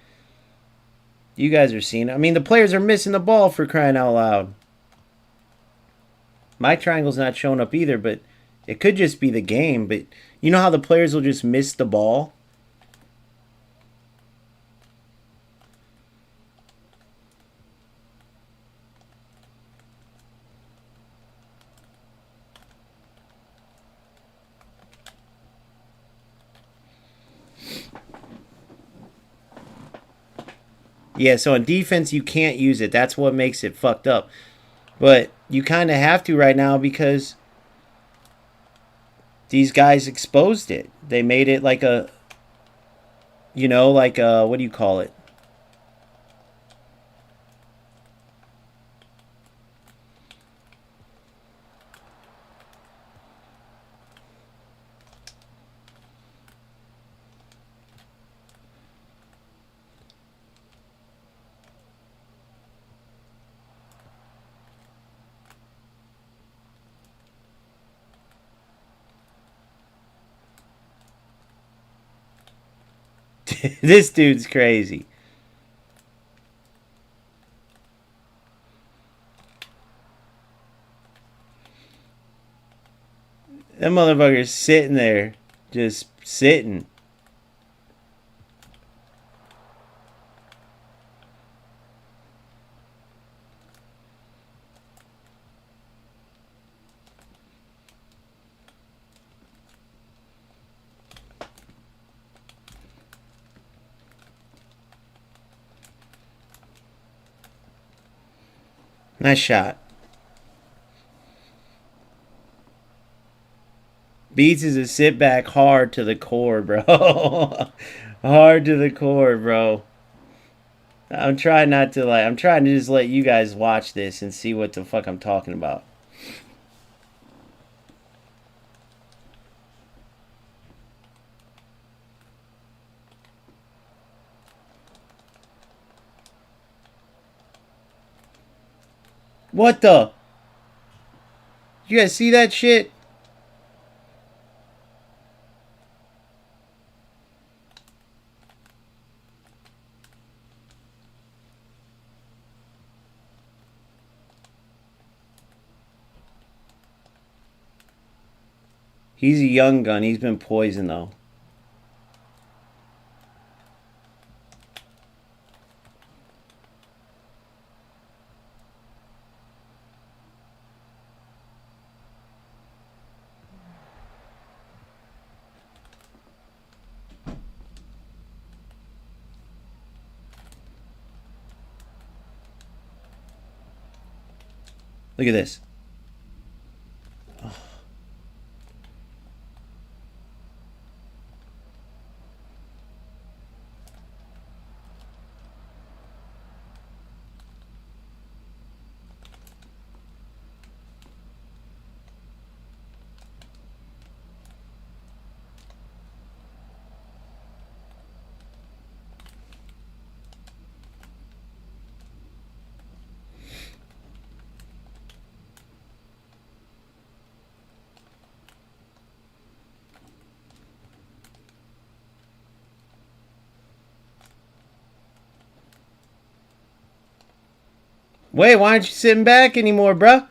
you guys are seeing it. I mean, the players are missing the ball for crying out loud. My triangle's not showing up either, but it could just be the game. But you know how the players will just miss the ball? Yeah, so on defense, you can't use it. That's what makes it fucked up. But you kind of have to right now because these guys exposed it. They made it like a, like a, what do you call it? This dude's crazy. That motherfucker's sitting there, just sitting. Nice shot. Beats is a sit back hard to the core, bro. Hard to the core, bro. I'm trying not to like. I'm trying to just let you guys watch this and see what the fuck I'm talking about. What the? You guys see that shit? He's a young gun. He's been poisoned though. Look at this. Wait, why aren't you sitting back anymore, bruh?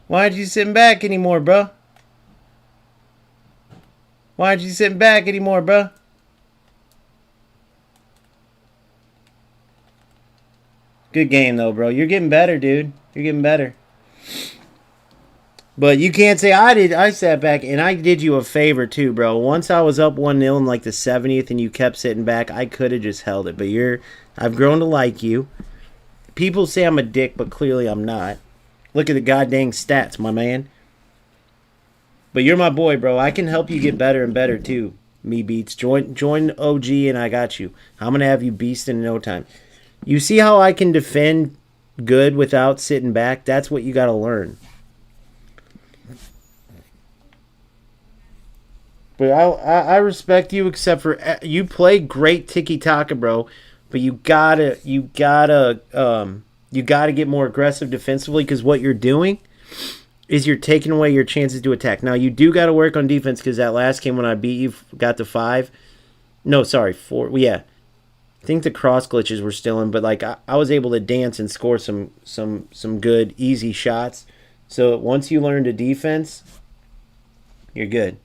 Why aren't you sitting back anymore, bruh? Why aren't you sitting back anymore, bruh? Good game, though, bro. You're getting better, dude. You're getting better. But you can't say I sat back, and I did you a favor, too, bro. Once I was up 1-0 in, like, the 70th, and you kept sitting back, I could have just held it. But I've grown to like you. People say I'm a dick, but clearly I'm not. Look at the goddamn stats, my man. But you're my boy, bro. I can help you get better and better, too. Me beats. Join OG, and I got you. I'm going to have you beasting in no time. You see how I can defend good without sitting back? That's what you got to learn. But I respect you, except for you play great tiki taka, bro. But you gotta get more aggressive defensively, because what you're doing is you're taking away your chances to attack. Now you do got to work on defense, because that last game when I beat you, got to 5. No, sorry, 4. Yeah, I think the cross glitches were still in, but like I was able to dance and score some good easy shots. So once you learn to defense, you're good.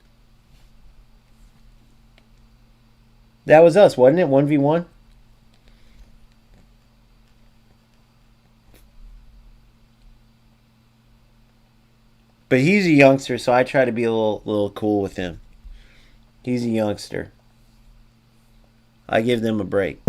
That was us, wasn't it? 1v1. But he's a youngster, so I try to be a little cool with him. He's a youngster. I give them a break.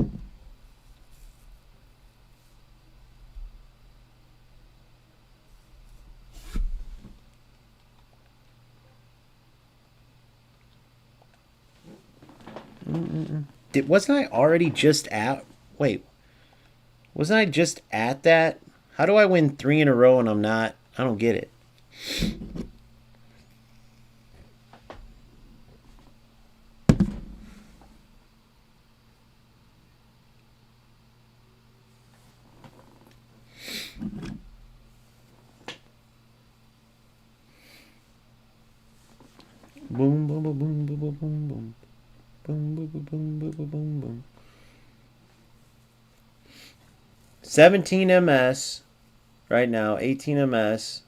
Wasn't I already just at... Wait. Wasn't I just at that? How do I win 3 in a row and I'm not... I don't get it. Boom, boom, boom, boom, boom, boom, boom. Boom, boom, boom, boom, boom, boom, boom, boom. 17 MS right now, 18 MS.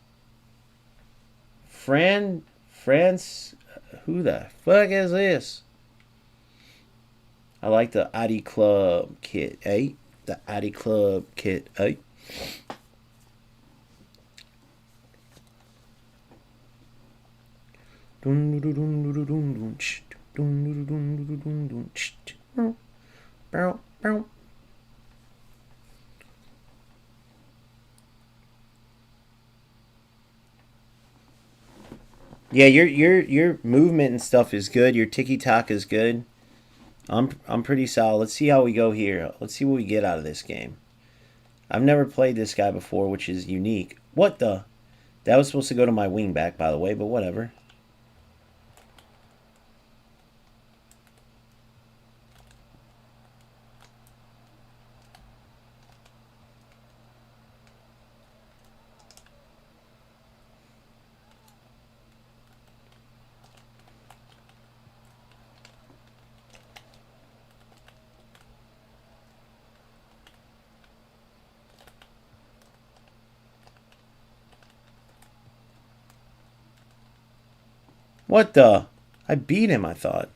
France, who the fuck is this? I like the Adi Club kit, eh? The Adi Club kit, eh? Yeah, your movement and stuff is good. Your tiki taka is good. I'm pretty solid. Let's see how we go here. Let's see what we get out of this game. I've never played this guy before, which is unique. What the? That was supposed to go to my wingback, by the way, but whatever. What the? I beat him, I thought.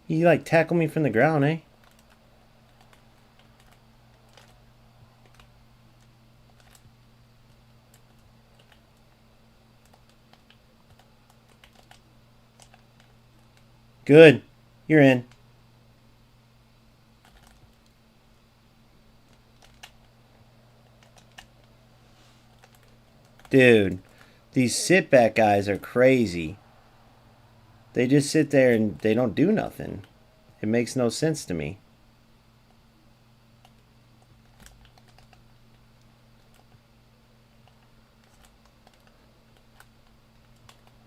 He, like, tackled me from the ground, eh? Good. You're in. Dude, these sit-back guys are crazy. They just sit there and they don't do nothing. It makes no sense to me.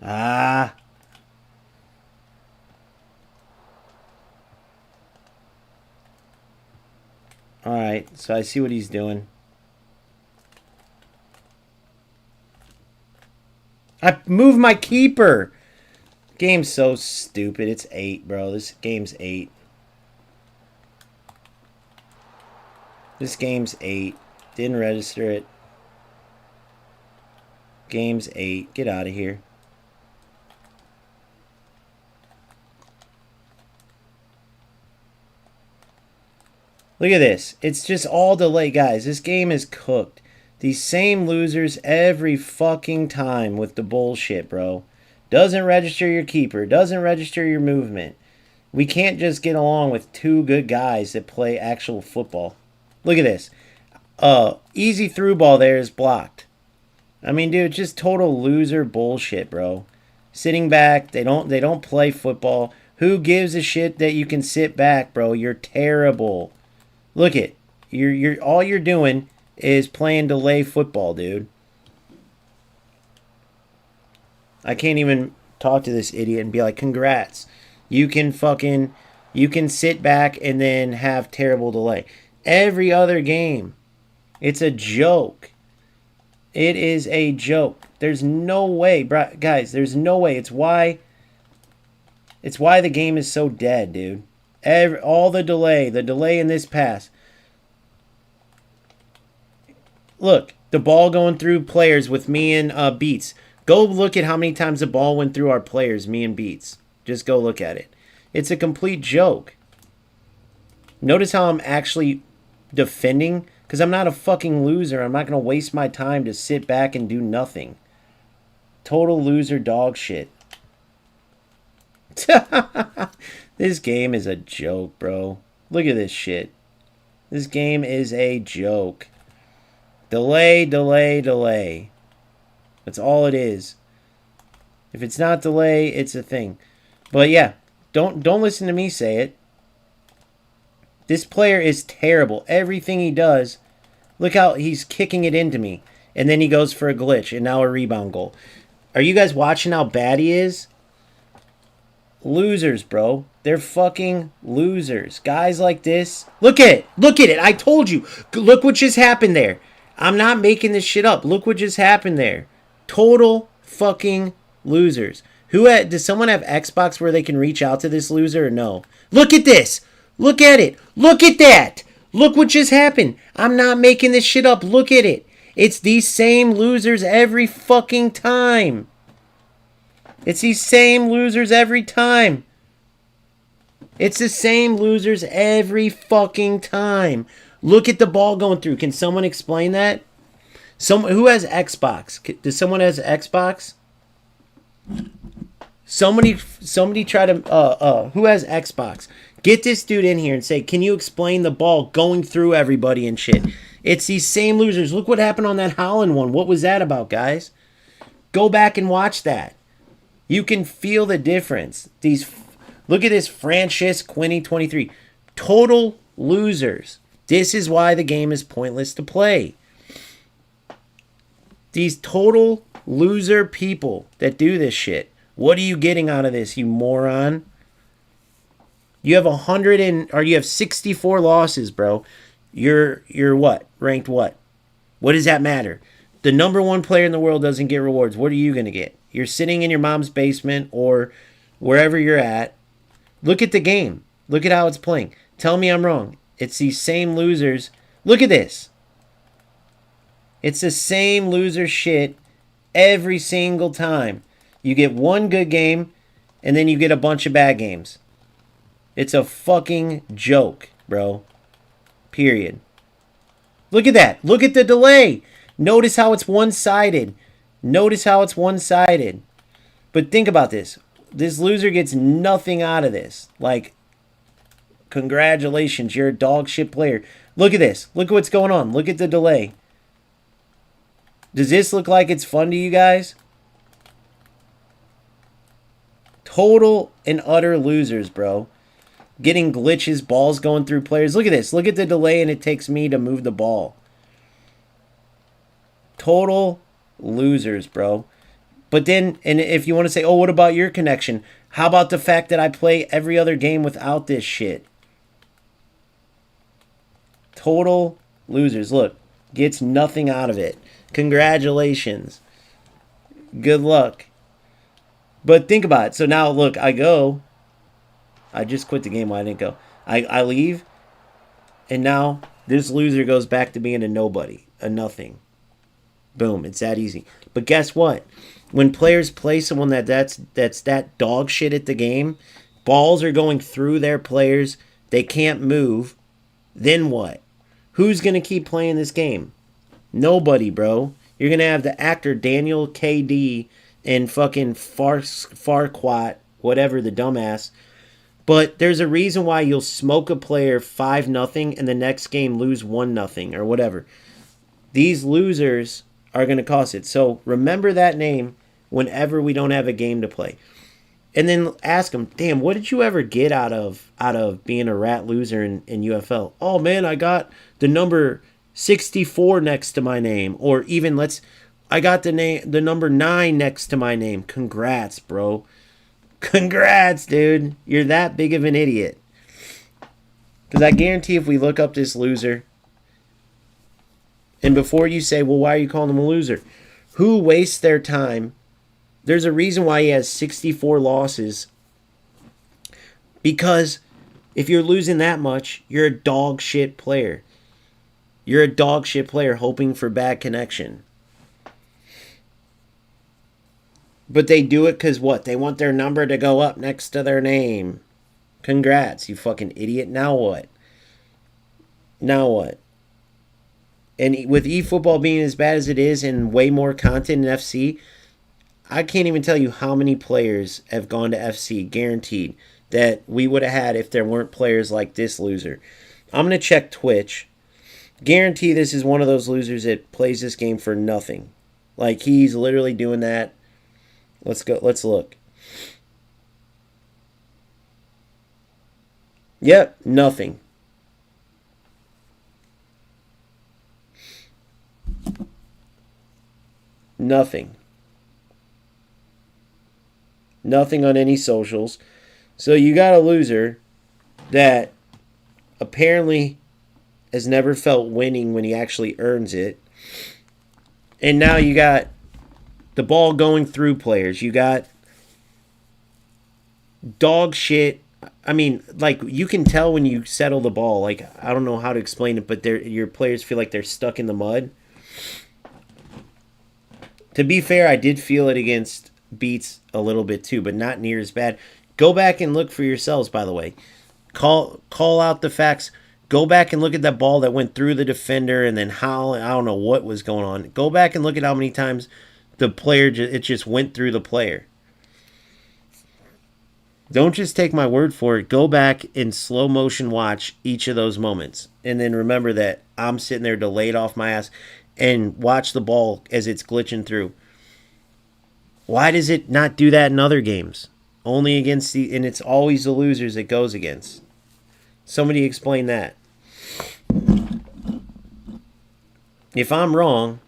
Ah. Alright, so I see what he's doing. I moved my keeper! Game's so stupid. It's 8, bro. This game's 8. This game's 8. Didn't register it. Game's 8. Get out of here. Look at this. It's just all delay, guys. This game is cooked. These same losers every fucking time with the bullshit, bro. Doesn't register your keeper. Doesn't register your movement. We can't just get along with two good guys that play actual football. Look at this. Easy through ball there is blocked. I mean, dude, just total loser bullshit, bro. Sitting back, they don't play football. Who gives a shit that you can sit back, bro? You're terrible. Look it. You're all you're doing is playing delay football, dude. I can't even talk to this idiot and be like, "Congrats. You can sit back and then have terrible delay." Every other game, it's a joke. It is a joke. There's no way, guys, there's no way. It's why the game is so dead, dude. All the delay in this pass. Look, the ball going through players with me and Beats. Go look at how many times the ball went through our players, me and Beats. Just go look at it. It's a complete joke. Notice how I'm actually defending, because I'm not a fucking loser. I'm not going to waste my time to sit back and do nothing. Total loser dog shit. This game is a joke, bro. Look at this shit. This game is a joke. Delay, delay, delay. That's all it is. If it's not delay, it's a thing. But yeah, don't listen to me say it. This player is terrible. Everything he does, look how he's kicking it into me. And then he goes for a glitch and now a rebound goal. Are you guys watching how bad he is? Losers, bro. They're fucking losers. Guys like this. Look at it. Look at it. I told you. Look what just happened there. I'm not making this shit up. Look what just happened there. Total fucking losers. Does someone have Xbox where they can reach out to this loser or no? Look at this. Look at it. Look at that. Look what just happened. I'm not making this shit up. Look at it. It's these same losers every fucking time. It's these same losers every time. It's the same losers every fucking time. Look at the ball going through. Can someone explain that? Who has Xbox? Does someone has Xbox? Somebody try to who has Xbox? Get this dude in here and say, "Can you explain the ball going through everybody and shit?" It's these same losers. Look what happened on that Holland one. What was that about, guys? Go back and watch that. You can feel the difference. Look at this Francis Quinney 23. Total losers. This is why the game is pointless to play. These total loser people that do this shit. What are you getting out of this, you moron? You have 64 losses, bro. You're what? Ranked what? What does that matter? The number one player in the world doesn't get rewards. What are you going to get? You're sitting in your mom's basement or wherever you're at. Look at the game. Look at how it's playing. Tell me I'm wrong. It's these same losers. Look at this. It's the same loser shit every single time. You get one good game, and then you get a bunch of bad games. It's a fucking joke, bro. Period. Look at that. Look at the delay. Notice how it's one-sided. Notice how it's one-sided. But think about this. This loser gets nothing out of this. Like, congratulations, you're a dog shit player. Look at this. Look at what's going on. Look at the delay. Does this look like it's fun to you guys? Total and utter losers, bro. Getting glitches, balls going through players. Look at this. Look at the delay and it takes me to move the ball. Total losers, bro. But then, and if you want to say, oh, what about your connection? How about the fact that I play every other game without this shit? Total losers. Look, gets nothing out of it. Congratulations. Good luck. But think about it. So now, look, I just quit the game while I didn't go. I leave, and now this loser goes back to being a nobody. a nothing. Boom, it's that easy. But guess what? When players play someone that's that dog shit at the game, balls are going through their players, they can't move, then what? Who's going to keep playing this game? Nobody, bro. You're going to have the actor Daniel KD and fucking Farquat, whatever the dumbass. But there's a reason why you'll smoke a player 5-0 and the next game lose 1-0 or whatever. These losers are going to cost it. So remember that name whenever we don't have a game to play. And then ask them, damn, what did you ever get out of being a rat loser in UFL? Oh man, I got the number 64 next to my name. Or even I got the number 9 next to my name. Congrats, bro. Congrats, dude. You're that big of an idiot. Because I guarantee if we look up this loser, and before you say, well, why are you calling him a loser? Who wastes their time? There's a reason why he has 64 losses. Because if you're losing that much, you're a dog shit player. You're a dog shit player hoping for bad connection. But they do it because what? They want their number to go up next to their name. Congrats, you fucking idiot. Now what? Now what? And with eFootball being as bad as it is and way more content in FC, I can't even tell you how many players have gone to FC, guaranteed, that we would have had if there weren't players like this loser. I'm going to check Twitch. Guarantee this is one of those losers that plays this game for nothing. Like, he's literally doing that. Let's go. Let's look. Yep, nothing. Nothing. Nothing on any socials. So you got a loser that apparently has never felt winning when he actually earns it. And now you got the ball going through players. You got dog shit. I mean, like, you can tell when you settle the ball. Like, I don't know how to explain it, but your players feel like they're stuck in the mud. To be fair, I did feel it against Beats a little bit too, but not near as bad. Go back and look for yourselves, by the way. Call out the facts. Go back and look at that ball that went through the defender and then how, I don't know what was going on. Go back and look at how many times the player, it just went through the player. Don't just take my word for it. Go back and slow motion watch each of those moments. And then remember that I'm sitting there delayed off my ass and watch the ball as it's glitching through. Why does it not do that in other games? Only against and it's always the losers it goes against. Somebody explain that. If I'm wrong,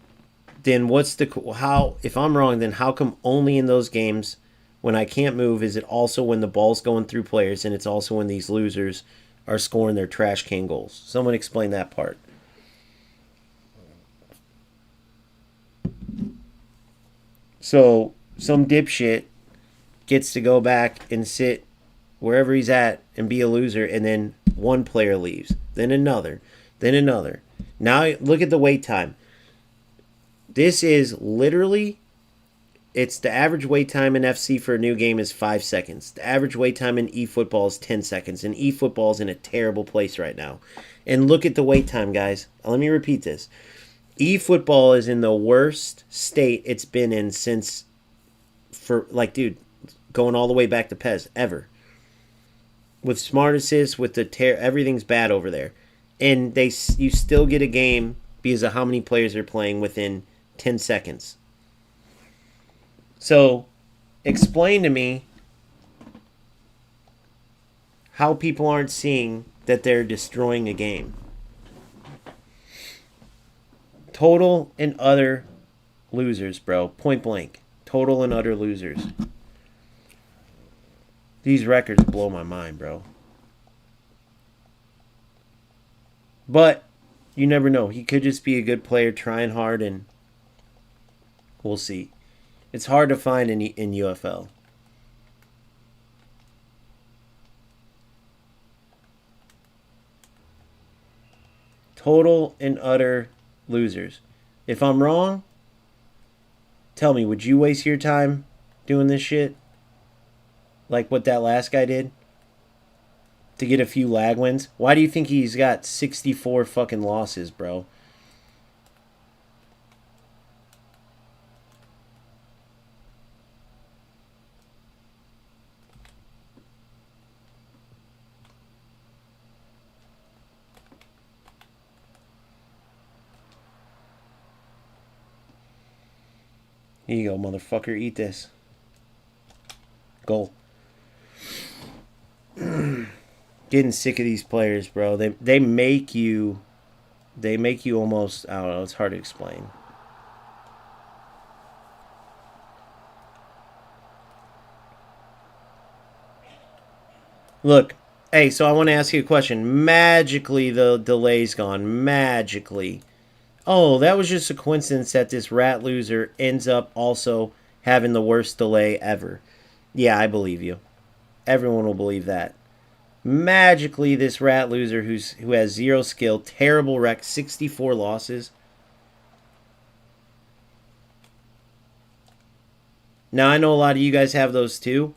then if I'm wrong, then how come only in those games when I can't move is it also when the ball's going through players and it's also when these losers are scoring their trash can goals? Someone explain that part. So some dipshit gets to go back and sit wherever he's at and be a loser, and then one player leaves, then another, then another. Now look at the wait time. This is literally, it's the average wait time in FC for a new game is 5 seconds. The average wait time in eFootball is 10 seconds, and eFootball is in a terrible place right now. And look at the wait time, guys. Let me repeat this. eFootball is in the worst state it's been in since, going all the way back to PES, ever. With smart assists, with everything's bad over there. And you still get a game because of how many players are playing within 10 seconds. So, explain to me how people aren't seeing that they're destroying a game. Total and utter losers, bro. Point blank. Total and utter losers. These records blow my mind, bro. But you never know. He could just be a good player trying hard, and we'll see. It's hard to find in UFL. Total and utter losers. If I'm wrong, tell me, would you waste your time doing this shit? Like what that last guy did? To get a few lag wins? Why do you think he's got 64 fucking losses, bro? Here you go, motherfucker. Eat this. Goal. Getting sick of these players, bro. They make you almost, I don't know, it's hard to explain. Look, hey, so I want to ask you a question. Magically the delay's gone. Magically. Oh, that was just a coincidence that this rat loser ends up also having the worst delay ever. Yeah, I believe you. Everyone will believe that. Magically, this rat loser who has zero skill, terrible wreck, 64 losses. Now I know a lot of you guys have those too,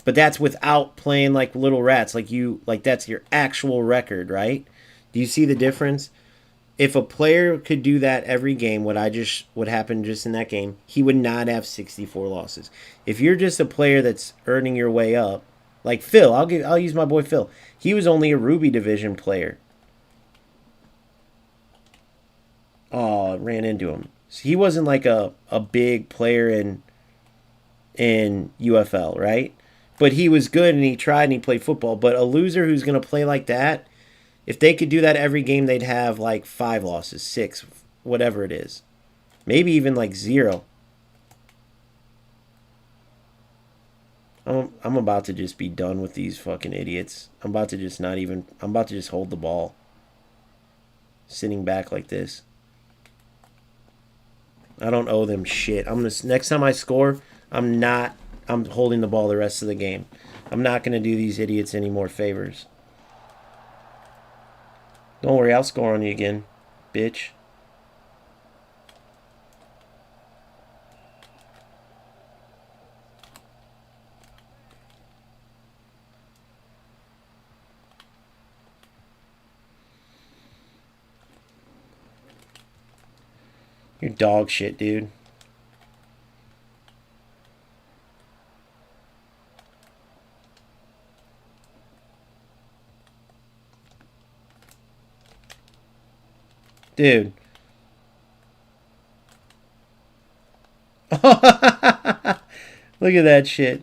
but that's without playing like little rats, like that's your actual record, right? Do you see the difference? If a player could do that every game, what happened just in that game, he would not have 64 losses. If you're just a player that's earning your way up, like Phil, I'll use my boy Phil. He was only a Ruby Division player. Oh, ran into him. So he wasn't like a big player in UFL, right? But he was good and he tried and he played football. But a loser who's gonna play like that, if they could do that every game, they'd have like 5 losses, 6, whatever it is. Maybe even like 0. I'm about to just be done with these fucking idiots. I'm about to just hold the ball. Sitting back like this. I don't owe them shit. Next time I score, I'm holding the ball the rest of the game. I'm not gonna do these idiots any more favors. Don't worry, I'll score on you again, bitch. You're dog shit, dude. Dude. Look at that shit.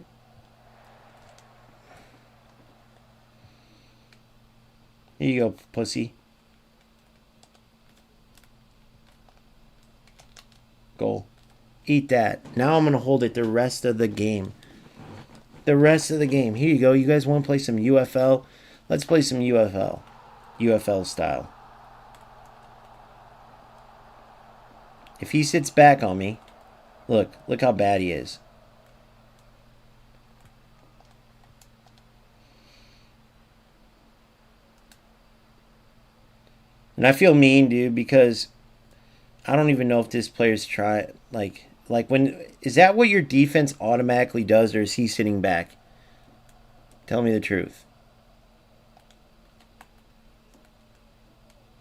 Here you go, pussy. Goal. Eat that. Now I'm going to hold it the rest of the game. The rest of the game. Here you go. You guys want to play some UFL? Let's play some UFL. UFL style. If he sits back on me, look how bad he is. And I feel mean, dude, because I don't even know if this player's when is that what your defense automatically does, or is he sitting back? Tell me the truth.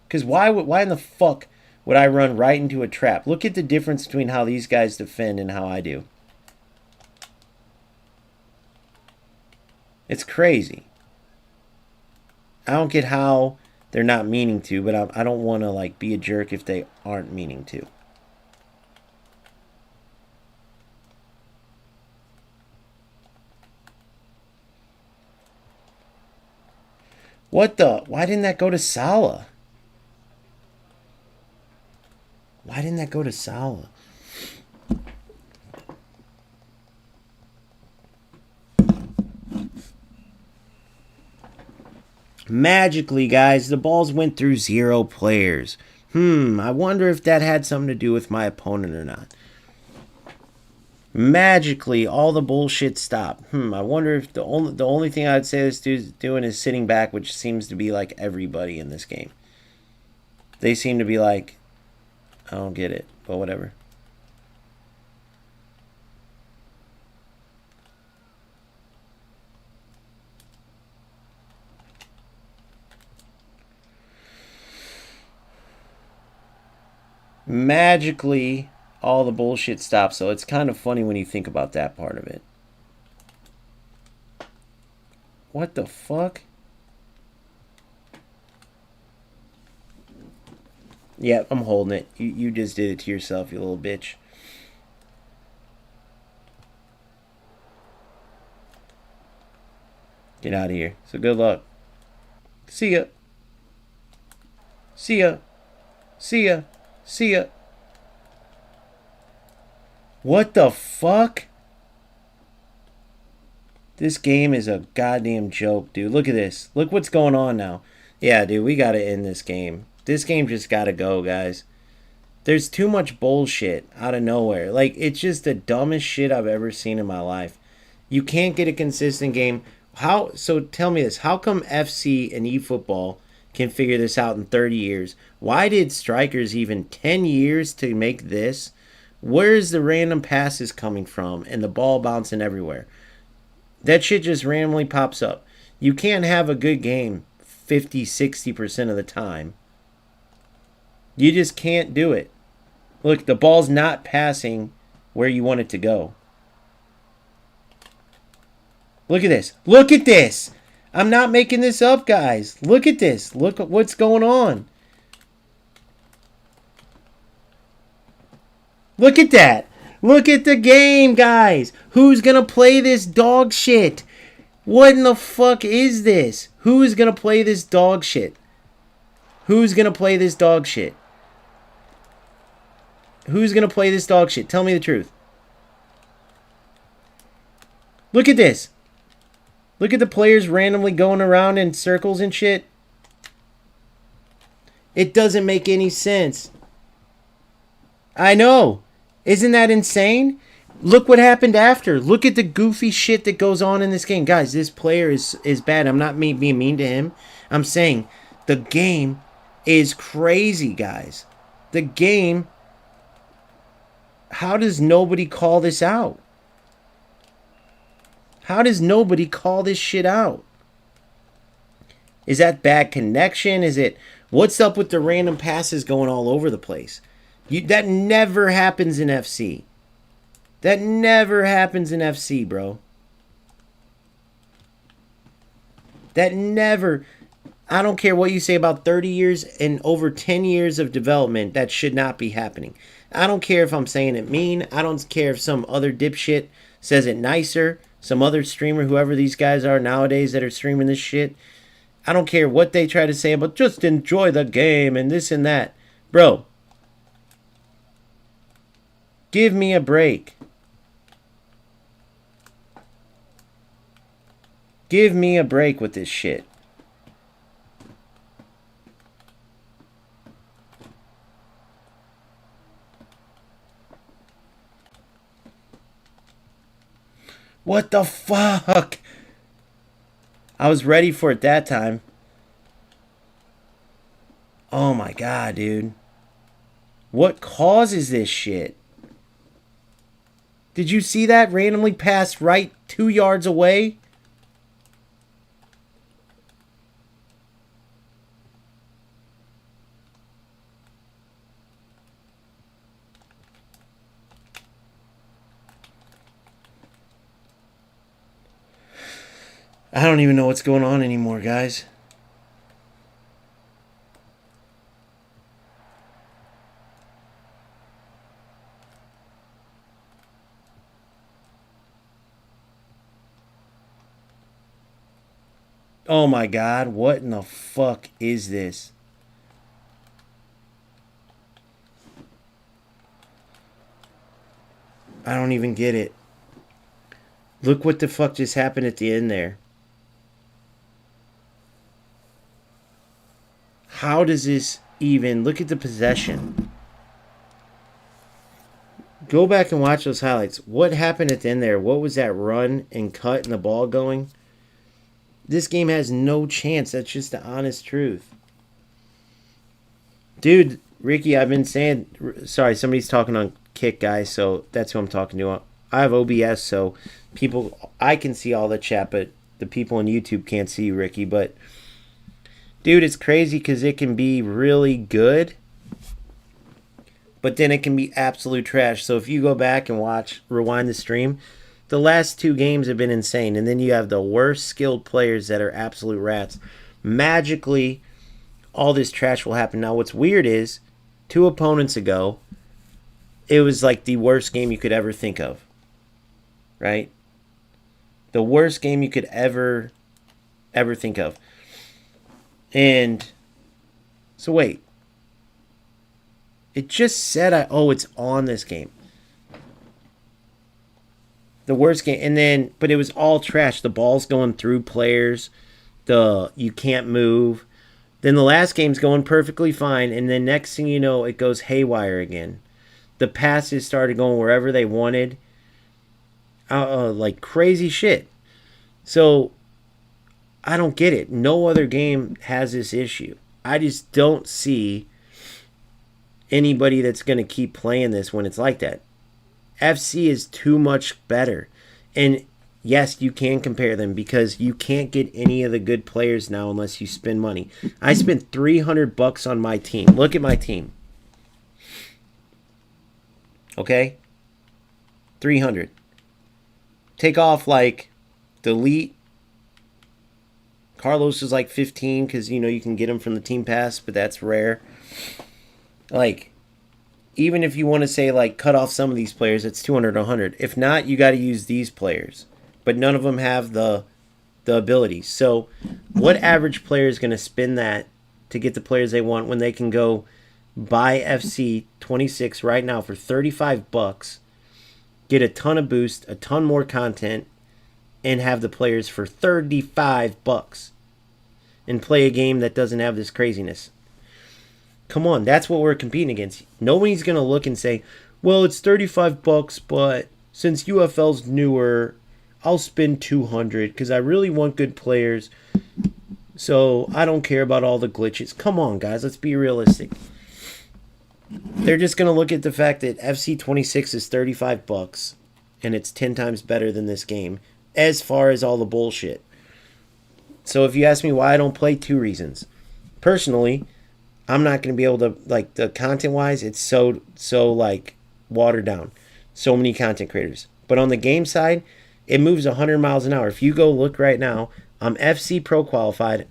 Because why in the fuck would I run right into a trap? Look at the difference between how these guys defend and how I do. It's crazy. I don't get how they're not meaning to, but I don't want to like be a jerk if they aren't meaning to. What the? Why didn't that go to Salah? Why didn't that go to Salah? Magically, guys, the balls went through 0 players. I wonder if that had something to do with my opponent or not. Magically, all the bullshit stopped. I wonder if the only thing I'd say this dude's doing is sitting back, which seems to be like everybody in this game. They seem to be like, I don't get it, but whatever. Magically, all the bullshit stops, so it's kind of funny when you think about that part of it. What the fuck? Yep, I'm holding it. You just did it to yourself, you little bitch. Get out of here. So good luck. See ya. See ya. See ya. See ya. What the fuck? This game is a goddamn joke, dude. Look at this. Look what's going on now. Yeah, dude, we gotta end this game. This game just gotta go, guys. There's too much bullshit out of nowhere. Like, it's just the dumbest shit I've ever seen in my life. You can't get a consistent game. How? So tell me this. How come FC and eFootball can figure this out in 30 years? Why did Strikers even 10 years to make this? Where's the random passes coming from and the ball bouncing everywhere? That shit just randomly pops up. You can't have a good game 50-60% of the time. You just can't do it. Look, the ball's not passing where you want it to go. Look at this. Look at this. I'm not making this up, guys. Look at this. Look at what's going on. Look at that. Look at the game, guys. Who's going to play this dog shit? What in the fuck is this? Who is going to play this dog shit? Who's going to play this dog shit? Who's going to play this dog shit? Tell me the truth. Look at this. Look at the players randomly going around in circles and shit. It doesn't make any sense. I know. Isn't that insane? Look what happened after. Look at the goofy shit that goes on in this game. Guys, this player is bad. I'm not being mean to him. I'm saying the game is crazy, guys. The game... How does nobody call this out? How does nobody call this shit out? Is that bad connection? Is it... What's up with the random passes going all over the place? That never happens in FC. That never happens in FC, bro. That never... I don't care what you say about 30 years and over 10 years of development. That should not be happening. I don't care if I'm saying it mean. I don't care if some other dipshit says it nicer. Some other streamer, whoever these guys are nowadays that are streaming this shit. I don't care what they try to say about just enjoy the game and this and that. Bro. Give me a break. Give me a break with this shit. What the fuck? I was ready for it that time. Oh my god, dude. What causes this shit? Did you see that randomly pass right 2 yards away? I don't even know what's going on anymore, guys. Oh my god, what in the fuck is this? I don't even get it. Look what the fuck just happened at the end there. How does this even... Look at the possession. Go back and watch those highlights. What happened at the end there? What was that run and cut and the ball going? This game has no chance. That's just the honest truth. Dude, Ricky, I've been saying. Sorry, somebody's talking on Kick, guys. So that's who I'm talking to. I have OBS, so people, I can see all the chat, but the people on YouTube can't see you, Ricky. But dude, it's crazy because it can be really good, but then it can be absolute trash. So if you go back and rewind the stream, the last two games have been insane, and then you have the worst skilled players that are absolute rats. Magically, all this trash will happen. Now, what's weird is, two opponents ago, it was like the worst game you could ever think of. Right? The worst game you could ever think of. And so wait. It just said it's on this game. The worst game, and then but it was all trash. The ball's going through players. You can't move. Then the last game's going perfectly fine, and then next thing you know, it goes haywire again. The passes started going wherever they wanted. Like crazy shit. So I don't get it. No other game has this issue. I just don't see anybody that's going to keep playing this when it's like that. FC is too much better. And yes, you can compare them because you can't get any of the good players now unless you spend money. I spent $300 on my team. Look at my team. Okay? 300. Take off like delete. Carlos is like 15 because you can get him from the team pass, but that's rare. Like, even if you want to say like cut off some of these players, it's 200 or 100. If not, you got to use these players, but none of them have the ability. So, what average player is going to spend that to get the players they want when they can go buy FC 26 right now for $35? Get a ton of boost, a ton more content, and have the players for $35 and play a game that doesn't have this craziness. Come on, that's what we're competing against. Nobody's going to look and say, well, it's $35, but since UFL's newer, I'll spend $200 because I really want good players, so I don't care about all the glitches. Come on, guys, let's be realistic. They're just going to look at the fact that FC 26 is $35 and it's 10 times better than this game as far as all the bullshit. So if you ask me why I don't play, two reasons. Personally, I'm not going to be able to, like, the content-wise, it's so like, watered down. So many content creators. But on the game side, it moves 100 miles an hour. If you go look right now, I'm FC Pro qualified,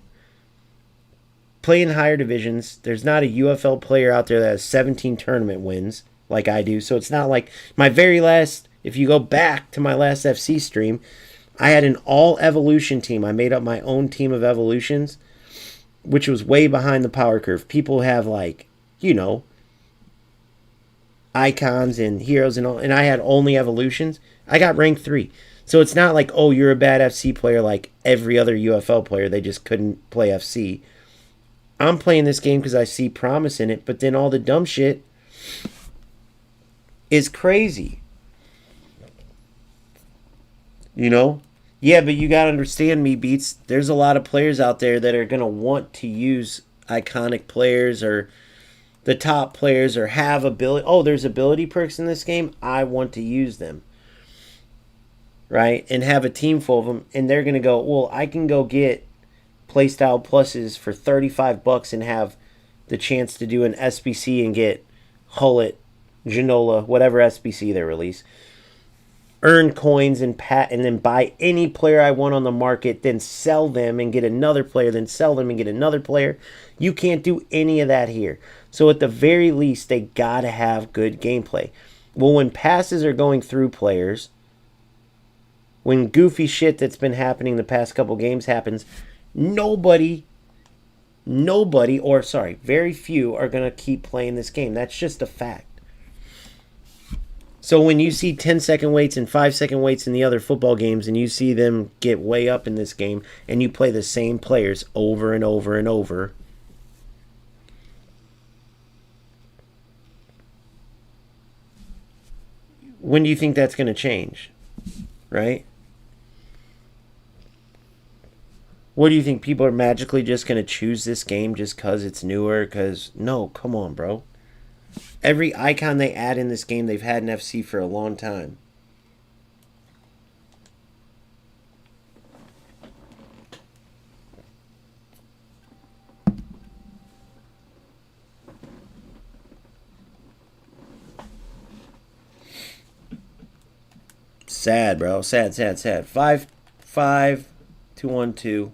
play in higher divisions. There's not a UFL player out there that has 17 tournament wins like I do. So it's not like my very last, if you go back to my last FC stream, I had an all evolution team. I made up my own team of evolutions, which was way behind the power curve. People have like, icons and heroes and all, and I had only evolutions. I got rank 3. So it's not like, oh, you're a bad FC player like every other UFL player. They just couldn't play FC. I'm playing this game because I see promise in it, but then all the dumb shit is crazy. Yeah, but you got to understand me, Beats. There's a lot of players out there that are going to want to use iconic players or the top players or have ability. Oh, there's ability perks in this game. I want to use them. Right? And have a team full of them. And they're going to go, well, I can go get playstyle pluses for $35 and have the chance to do an SBC and get Hullet, Ginola, whatever SBC they release. Earn coins and then buy any player I want on the market, then sell them and get another player, then sell them and get another player. You can't do any of that here. So at the very least, they gotta have good gameplay. Well, when passes are going through players, when goofy shit that's been happening the past couple games happens, very few are going to keep playing this game. That's just a fact. So when you see 10-second waits and 5-second waits in the other football games and you see them get way up in this game and you play the same players over and over and over, when do you think that's going to change? Right? What do you think? People are magically just going to choose this game just because it's newer? Because, no, come on, bro. Every icon they add in this game, they've had in FC for a long time. Sad, bro. Sad, sad, sad. 5-5, 2-1-2.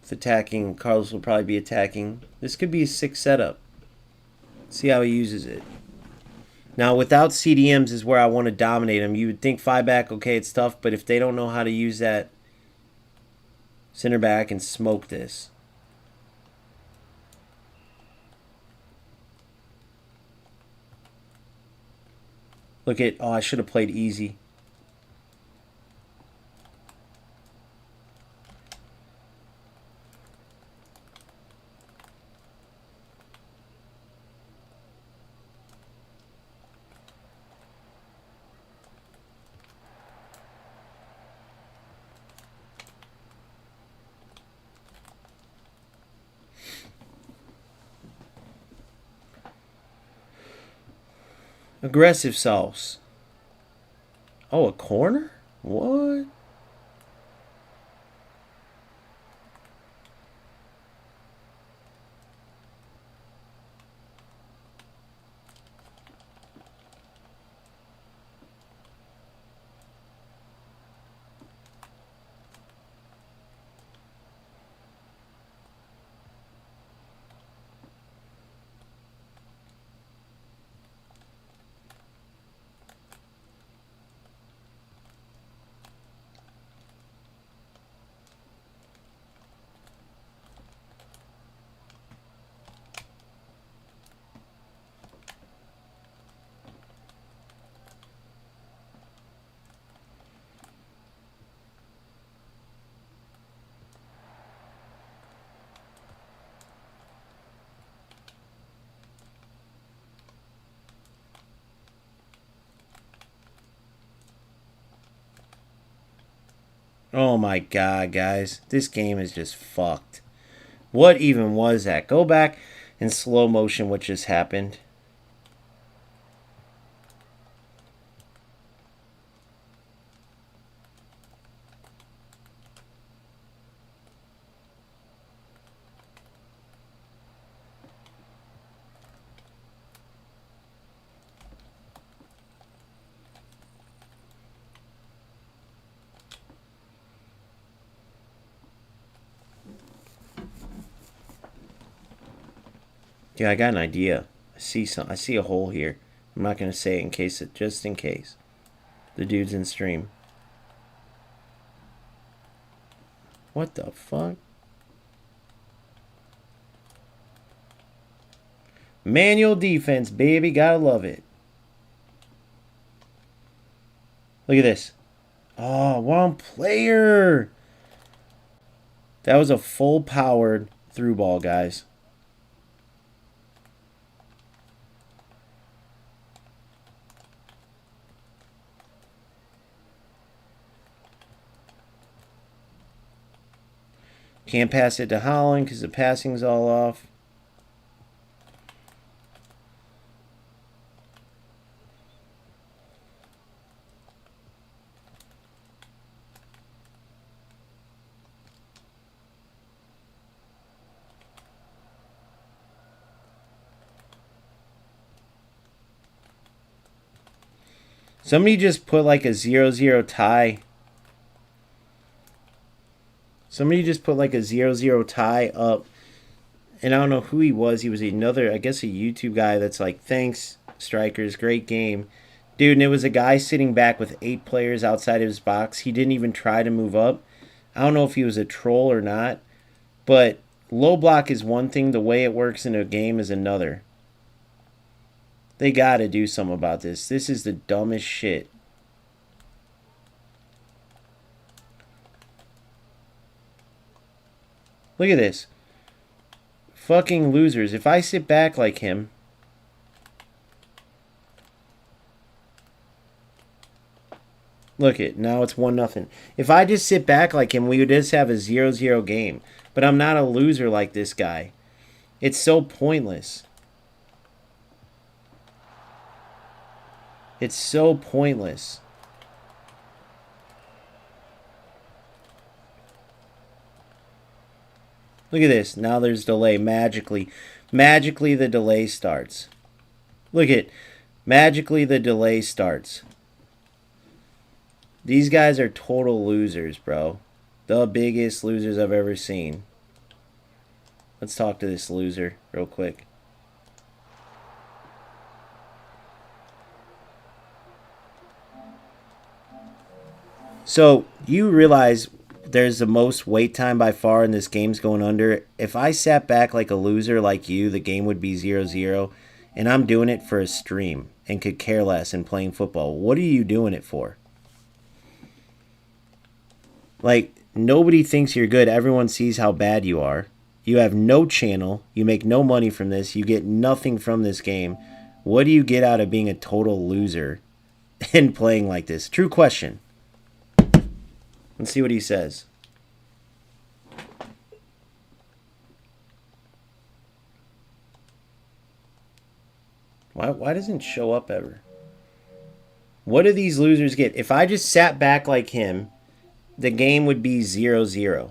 It's attacking. Carlos will probably be attacking. This could be a 6 setup. See how he uses it. Now, without CDMs is where I want to dominate him. You would think 5 back, okay, it's tough, but if they don't know how to use that center back and smoke this. Look at, oh, I should have played easy. Aggressive sauce. Oh, a corner? What? Oh my god, guys. This game is just fucked. What even was that? Go back in slow motion what just happened. Yeah, I got an idea. I see a hole here. I'm not gonna say it in case just in case. The dude's in stream. What the fuck? Manual defense, baby. Gotta love it. Look at this. Oh, wrong player. That was a full powered through ball, guys. Can't pass it to Holland because the passing's all off. Somebody just put like a 0-0 tie. Somebody just put like a 0-0 tie up. And I don't know who he was. He was another, I guess, a YouTube guy that's like, thanks, Strikers, great game. Dude, and it was a guy sitting back with 8 players outside of his box. He didn't even try to move up. I don't know if he was a troll or not. But low block is one thing. The way it works in a game is another. They gotta do something about this. This is the dumbest shit. Look at this. Fucking losers. If I sit back like him. Look it. Now it's 1-0. If I just sit back like him, we would just have a 0-0 game. But I'm not a loser like this guy. It's so pointless. It's so pointless. Look at this. Now there's delay magically. Magically the delay starts. Look at it. Magically the delay starts. These guys are total losers, bro. The biggest losers I've ever seen. Let's talk to this loser real quick. So, you realize there's the most wait time by far and this game's going under. If I sat back like a loser like you, the game would be 0-0. And I'm doing it for a stream and could care less and playing football. What are you doing it for? Like, nobody thinks you're good. Everyone sees how bad you are. You have no channel. You make no money from this. You get nothing from this game. What do you get out of being a total loser and playing like this? True question. Let's see what he says. Why doesn't it show up ever? What do these losers get? If I just sat back like him, the game would be 0-0.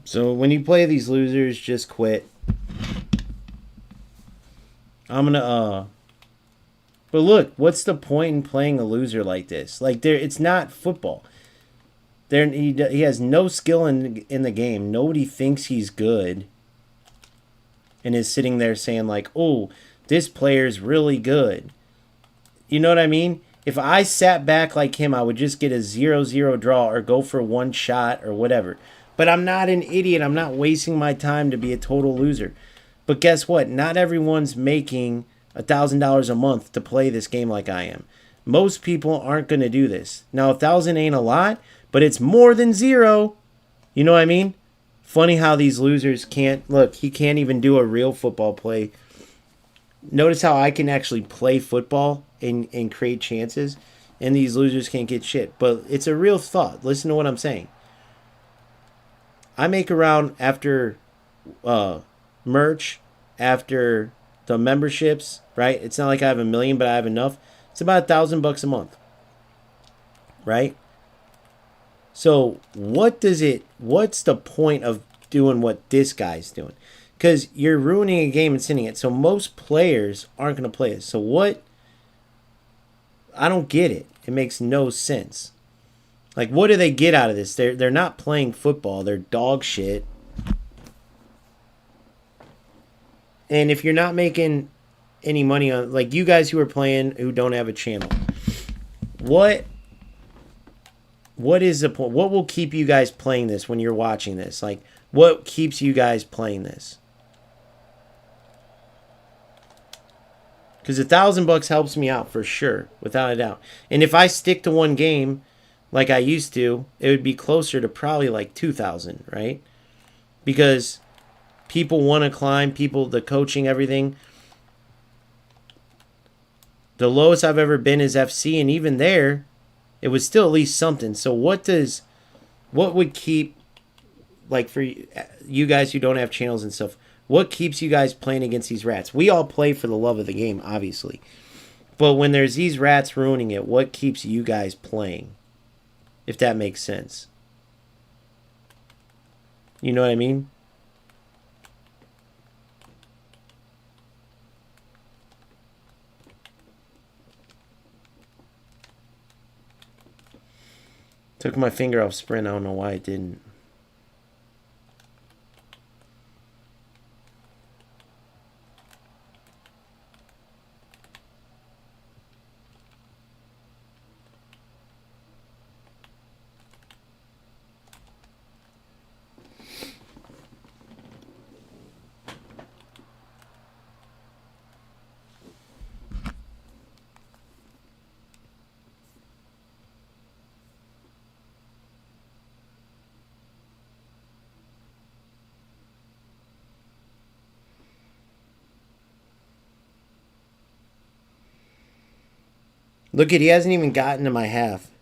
So when you play these losers, just quit. I'm gonna But look, what's the point in playing a loser like this? Like it's not football. He has no skill in the game. Nobody thinks he's good. And is sitting there saying like, "Oh, this player's really good." You know what I mean? If I sat back like him, I would just get a 0-0 draw or go for one shot or whatever. But I'm not an idiot. I'm not wasting my time to be a total loser. But guess what? Not everyone's making $1,000 a month to play this game like I am. Most people aren't going to do this. Now, 1,000 ain't a lot, but it's more than zero. You know what I mean? Funny how these losers can't. Look, he can't even do a real football play. Notice how I can actually play football and create chances, and these losers can't get shit. But it's a real thought. Listen to what I'm saying. I make around after merch, after the memberships, right? It's not like I have 1 million, but I have enough. It's about $1,000 a month, right? So what's the point of doing what this guy's doing? Because you're ruining a game and sending it. So most players aren't going to play it. So what? I don't get it. It makes no sense. Like, what do they get out of this? They're not playing football. They're dog shit. And if you're not making any money on, like you guys who are playing who don't have a channel, what what is the point? What will keep you guys playing this when you're watching this? Like, what keeps you guys playing this? Because $1,000 helps me out for sure, without a doubt. And if I stick to one game like I used to, it would be closer to probably like 2,000, right? Because people want to climb, people, the coaching, everything. The lowest I've ever been is FC, and even there, it was still at least something. So what would keep, like for you guys who don't have channels and stuff, what keeps you guys playing against these rats? We all play for the love of the game, obviously. But when there's these rats ruining it, what keeps you guys playing? If that makes sense. You know what I mean? Took my finger off sprint. I don't know why it didn't. Look at, he hasn't even gotten to my half.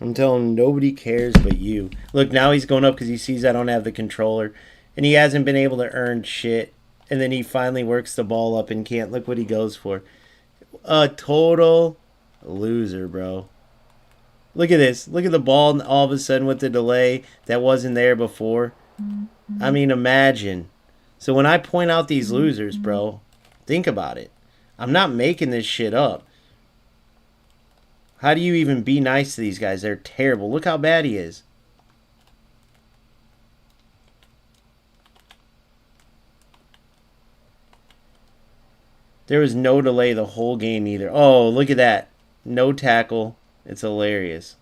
I'm telling him nobody cares but you. Look, now he's going up because he sees I don't have the controller. And he hasn't been able to earn shit. And then he finally works the ball up and can't. Look what he goes for. A total loser, bro. Look at this. Look at the ball all of a sudden with the delay that wasn't there before. I mean, imagine. So when I point out these losers, bro, think about it. I'm not making this shit up. How do you even be nice to these guys? They're terrible. Look how bad he is. There was no delay the whole game either. Oh, look at that. No tackle. It's hilarious.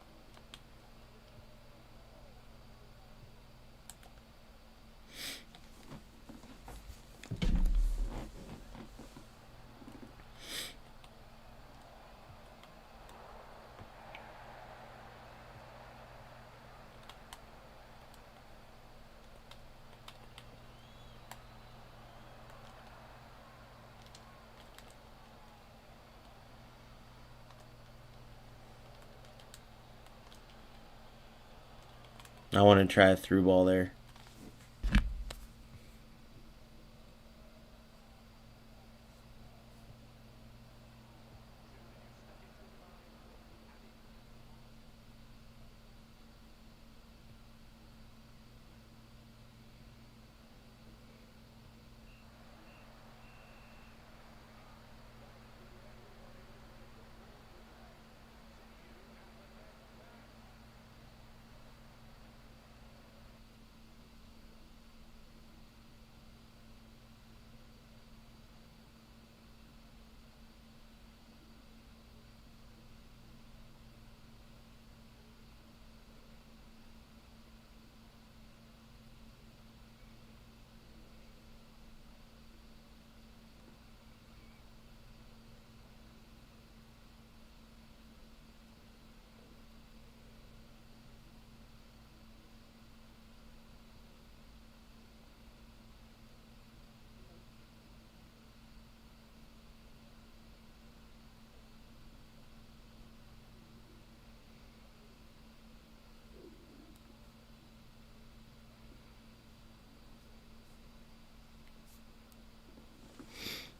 I want to try a through ball there.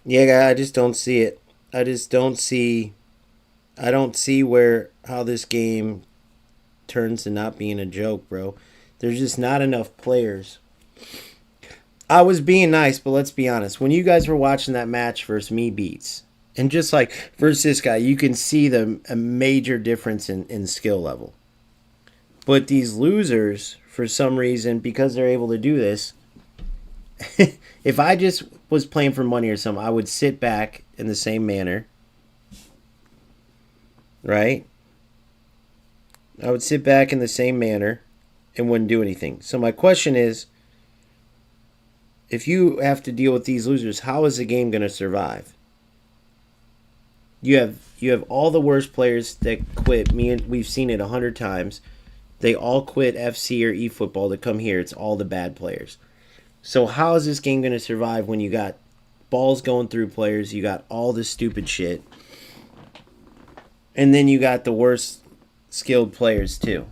Yeah, I just don't see it. I just don't see. I don't see where how this game turns to not being a joke, bro. There's just not enough players. I was being nice, but let's be honest. When you guys were watching that match versus me beats, and just like versus this guy, you can see a major difference in skill level. But these losers, for some reason, because they're able to do this, if I just was playing for money or something, I would sit back in the same manner, right? I would sit back in the same manner and wouldn't do anything. So my question is, if you have to deal with these losers, how is the game going to survive? You have all the worst players that quit. Me and we've seen it 100 times. They all quit FC or eFootball to come here. It's all the bad players. So how is this game going to survive when you got balls going through players, you got all this stupid shit, and then you got the worst skilled players too?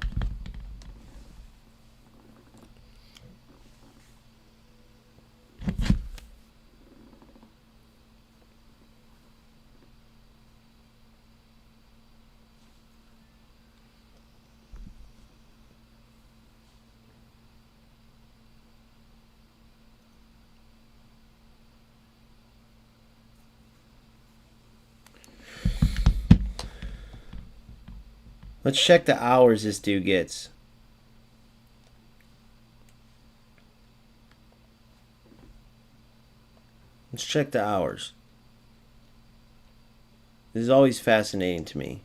Let's check the hours this dude gets. Let's check the hours. This is always fascinating to me.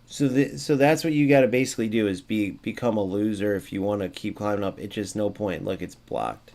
So that's what you got to basically do is become a loser if you want to keep climbing up. It's just no point. Look, it's blocked.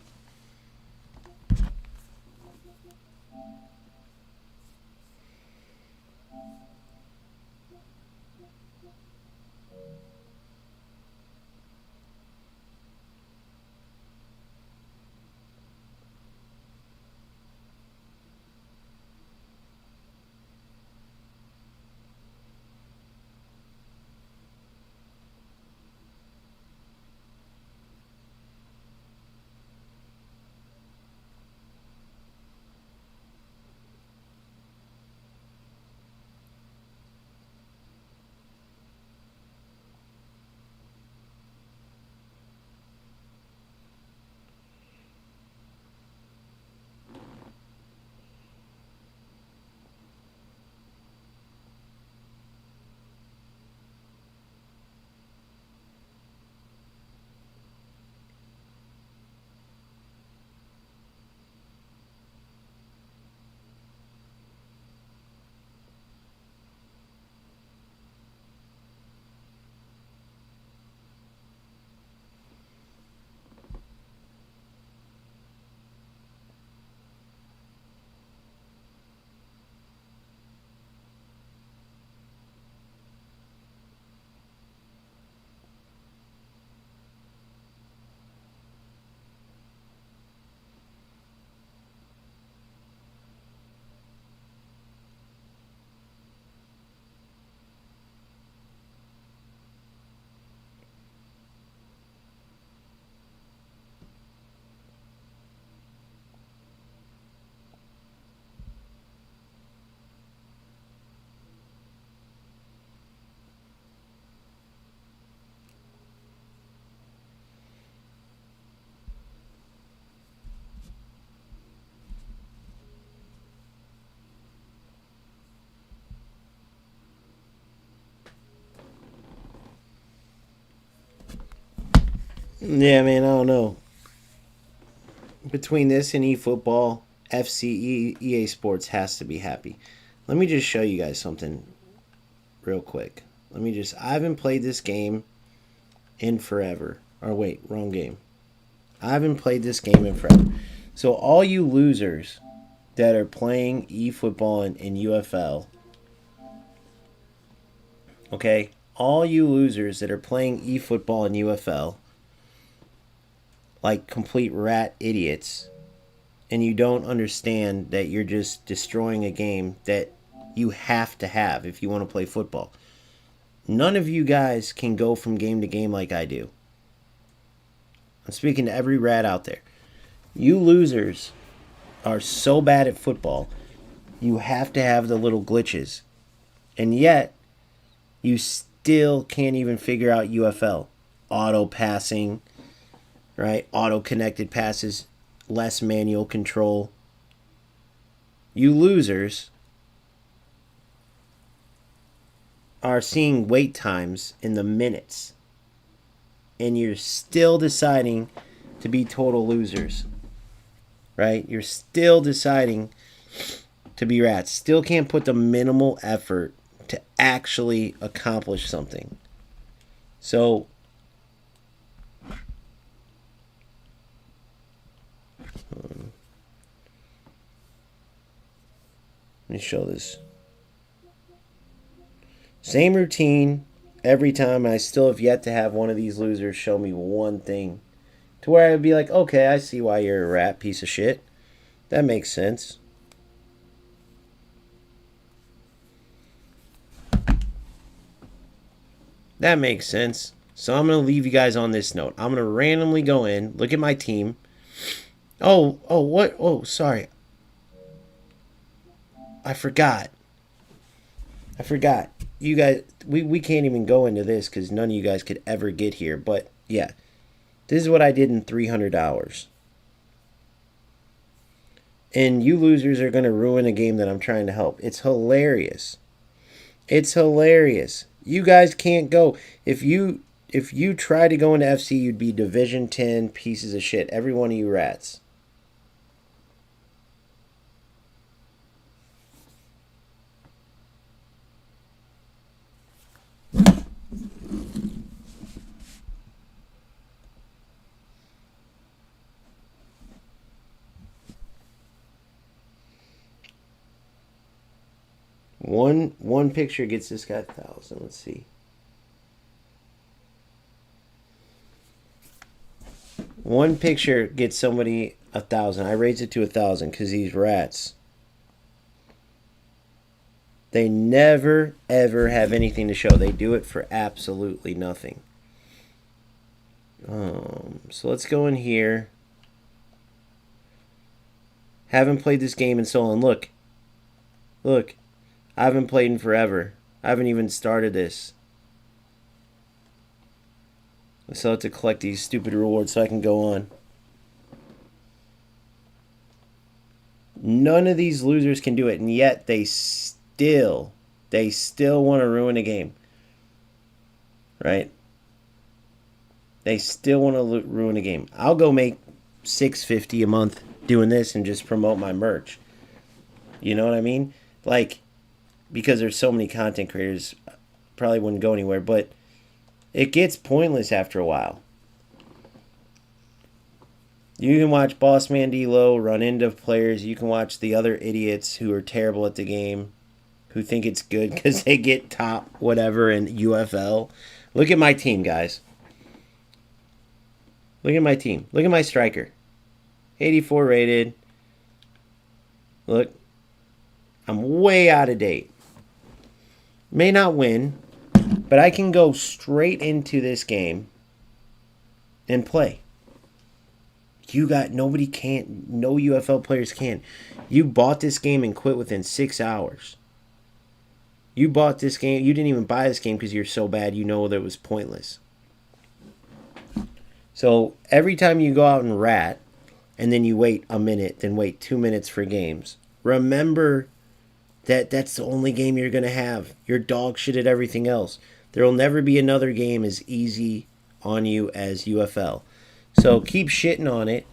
Yeah, man, I don't know. Between this and eFootball, FCE EA Sports has to be happy. Let me just show you guys something real quick. I haven't played this game in forever. Or wait, wrong game. I haven't played this game in forever. So all you losers that are playing eFootball and UFL, okay? All you losers that are playing eFootball and UFL, like complete rat idiots, and you don't understand that you're just destroying a game that you have to have if you want to play football. None of you guys can go from game to game like I do. I'm speaking to every rat out there. You losers are so bad at football, you have to have the little glitches. And yet, you still can't even figure out UFL. Auto passing, right? Auto connected passes, less manual control. You losers are seeing wait times in the minutes, and you're still deciding to be total losers, right? You're still deciding to be rats. Still can't put the minimal effort to actually accomplish something. So, let me show this. Same routine every time. I still have yet to have one of these losers show me one thing to where I'd be like, okay, I see why you're a rat piece of shit. That makes sense. That makes sense. So I'm going to leave you guys on this note. I'm going to randomly go in, look at my team. What? Oh, sorry. I forgot. You guys, we can't even go into this because none of you guys could ever get here. But yeah, this is what I did in 300 hours. And you losers are going to ruin a game that I'm trying to help. It's hilarious. It's hilarious. You guys can't go. If you try to go into FC, you'd be Division 10 pieces of shit. Every one of you rats. One picture gets this guy 1,000. Let's see. One picture gets somebody 1,000. I raised it to 1,000 because these rats, they never ever have anything to show. They do it for absolutely nothing. So let's go in here. Haven't played this game in so long. Look. I haven't played in forever. I haven't even started this. I still have to collect these stupid rewards so I can go on. None of these losers can do it, and yet they still want to ruin a game. Right? They still want to ruin a game. I'll go make $650 a month doing this and just promote my merch. You know what I mean? Like, because there's so many content creators, probably wouldn't go anywhere, but it gets pointless after a while. You can watch Bossman D-Lo run into players. You can watch the other idiots who are terrible at the game, who think it's good because they get top whatever in UFL. Look at my team, guys. Look at my team. Look at my striker. 84 rated. Look. I'm way out of date. May not win, but I can go straight into this game and play. Nobody can't. No UFL players can. You bought this game and quit within 6 hours. You bought this game. You didn't even buy this game because you're so bad you know that it was pointless. So every time you go out and rat, and then you wait a minute, then wait 2 minutes for games, remember that's the only game you're going to have. You're dog shit at everything else. There will never be another game as easy on you as UFL. So keep shitting on it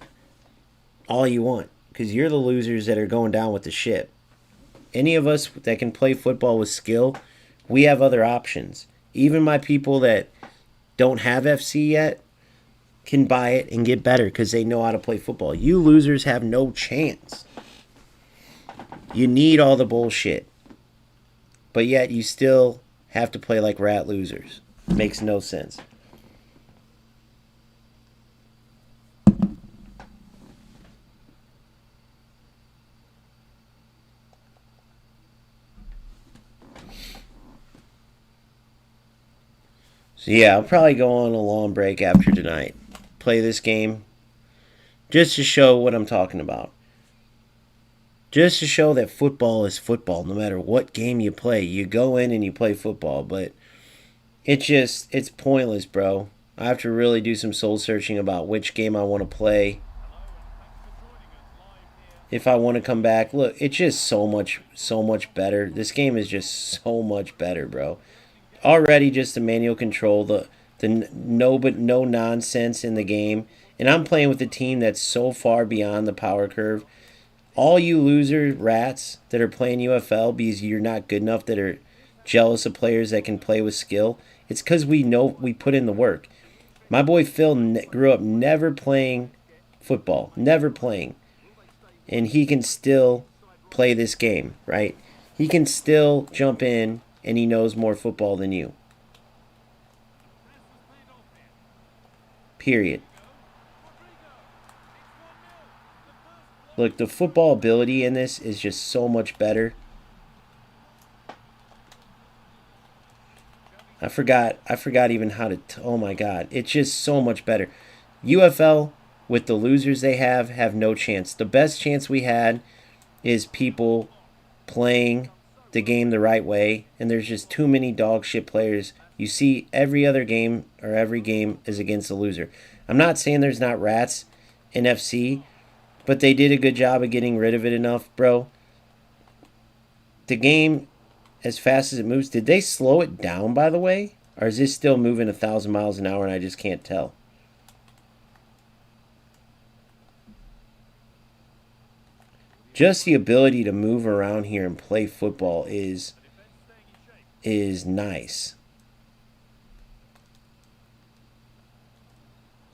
all you want, because you're the losers that are going down with the ship. Any of us that can play football with skill, we have other options. Even my people that don't have FC yet can buy it and get better because they know how to play football. You losers have no chance. You need all the bullshit. But yet you still have to play like rat losers. Makes no sense. Yeah, I'll probably go on a long break after tonight. Play this game just to show what I'm talking about. Just to show that football is football no matter what game you play. You go in and you play football, but it's pointless, bro. I have to really do some soul searching about which game I want to play. If I want to come back, look, it's just so much better. This game is just so much better, bro. Already just the manual control, the no nonsense in the game, and I'm playing with a team that's so far beyond the power curve. All you loser rats that are playing UFL because you're not good enough, that are jealous of players that can play with skill. It's because we know we put in the work. My boy Phil grew up never playing football, never playing, and he can still play this game, right? He can still jump in and he knows more football than you. Period. Look, the football ability in this is just so much better. I forgot even how to oh my god, it's just so much better. UFL with the losers they have no chance. The best chance we had is people playing the game the right way, and there's just too many dog shit players. You see every other game or every game is against a loser. I'm not saying there's not rats in FC, but they did a good job of getting rid of it enough, bro. The game, as fast as it moves, did they slow it down, by the way? Or is this still moving 1,000 miles an hour and I just can't tell? Just the ability to move around here and play football is nice.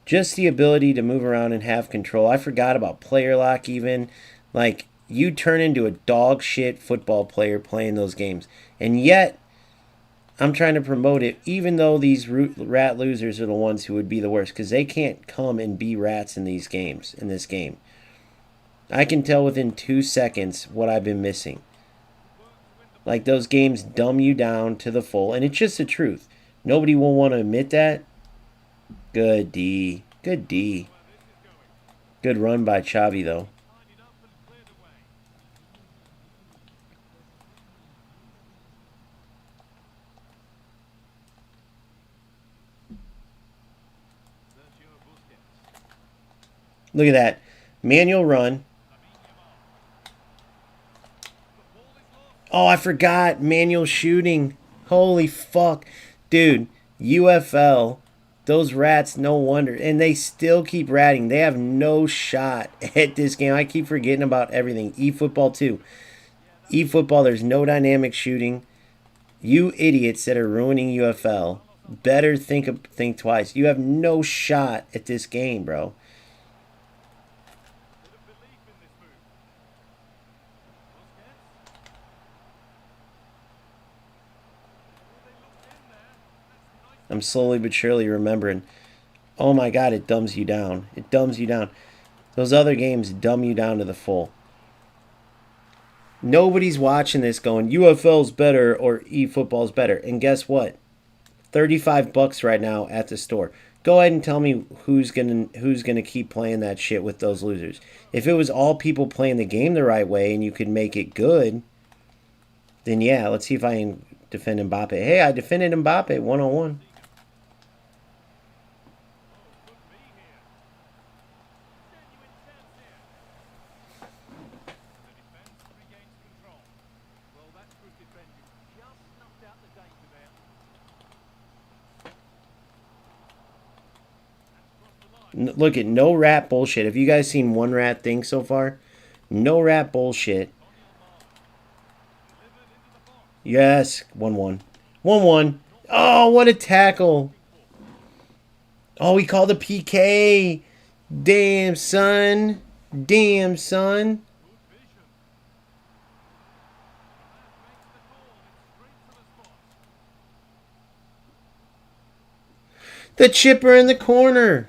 Just the ability to move around and have control. I forgot about player lock even. Like, you turn into a dog shit football player playing those games. And yet, I'm trying to promote it, even though these rat losers are the ones who would be the worst, because they can't come and be rats in these games, in this game. I can tell within 2 seconds what I've been missing. Like, those games dumb you down to the full, and it's just the truth. Nobody will want to admit that. Good D. Good D. Good run by Xavi, though. Look at that. Manual run. Oh, I forgot. Manual shooting. Holy fuck. Dude, UFL. Those rats, no wonder. And they still keep ratting. They have no shot at this game. I keep forgetting about everything. eFootball too. eFootball, there's no dynamic shooting. You idiots that are ruining UFL, better think twice. You have no shot at this game, bro. I'm slowly but surely remembering. Oh my god, it dumbs you down. It dumbs you down. Those other games dumb you down to the full. Nobody's watching this going, UFL's better or eFootball's better. And guess what? $35 right now at the store. Go ahead and tell me who's gonna keep playing that shit with those losers. If it was all people playing the game the right way and you could make it good, then yeah, let's see if I can defend Mbappe. Hey, I defended Mbappe 1-on-1. Look at no rat bullshit. Have you guys seen one rat thing so far? No rat bullshit. Yes, 1-1. 1-1. Oh, what a tackle. Oh, he called a PK. Damn, son. Damn, son. The chipper in the corner.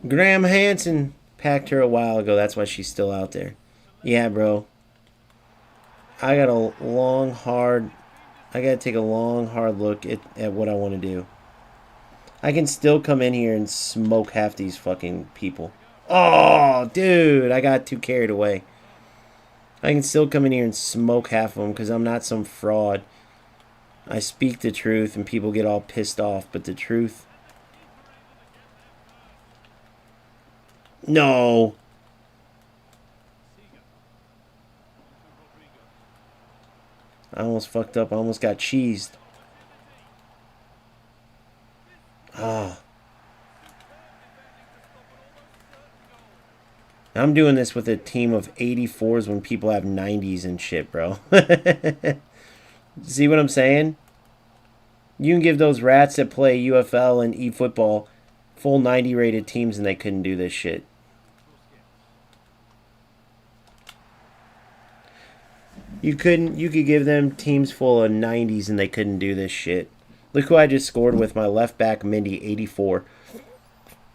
Graham Hansen packed her a while ago. That's why she's still out there. Yeah, bro. I got a long, hard I gotta take a long, hard look at what I want to do. I can still come in here and smoke half these fucking people. Oh, dude, I got too carried away. I can still come in here and smoke half of them because I'm not some fraud. I speak the truth and people get all pissed off, but the truth... No! I almost fucked up. I almost got cheesed. Ah. I'm doing this with a team of 84s when people have 90s and shit, bro. See what I'm saying? You can give those rats that play UFL and eFootball full 90 rated teams and they couldn't do this shit. You could give them teams full of 90s and they couldn't do this shit. Look who I just scored with my left back, Mindy, 84.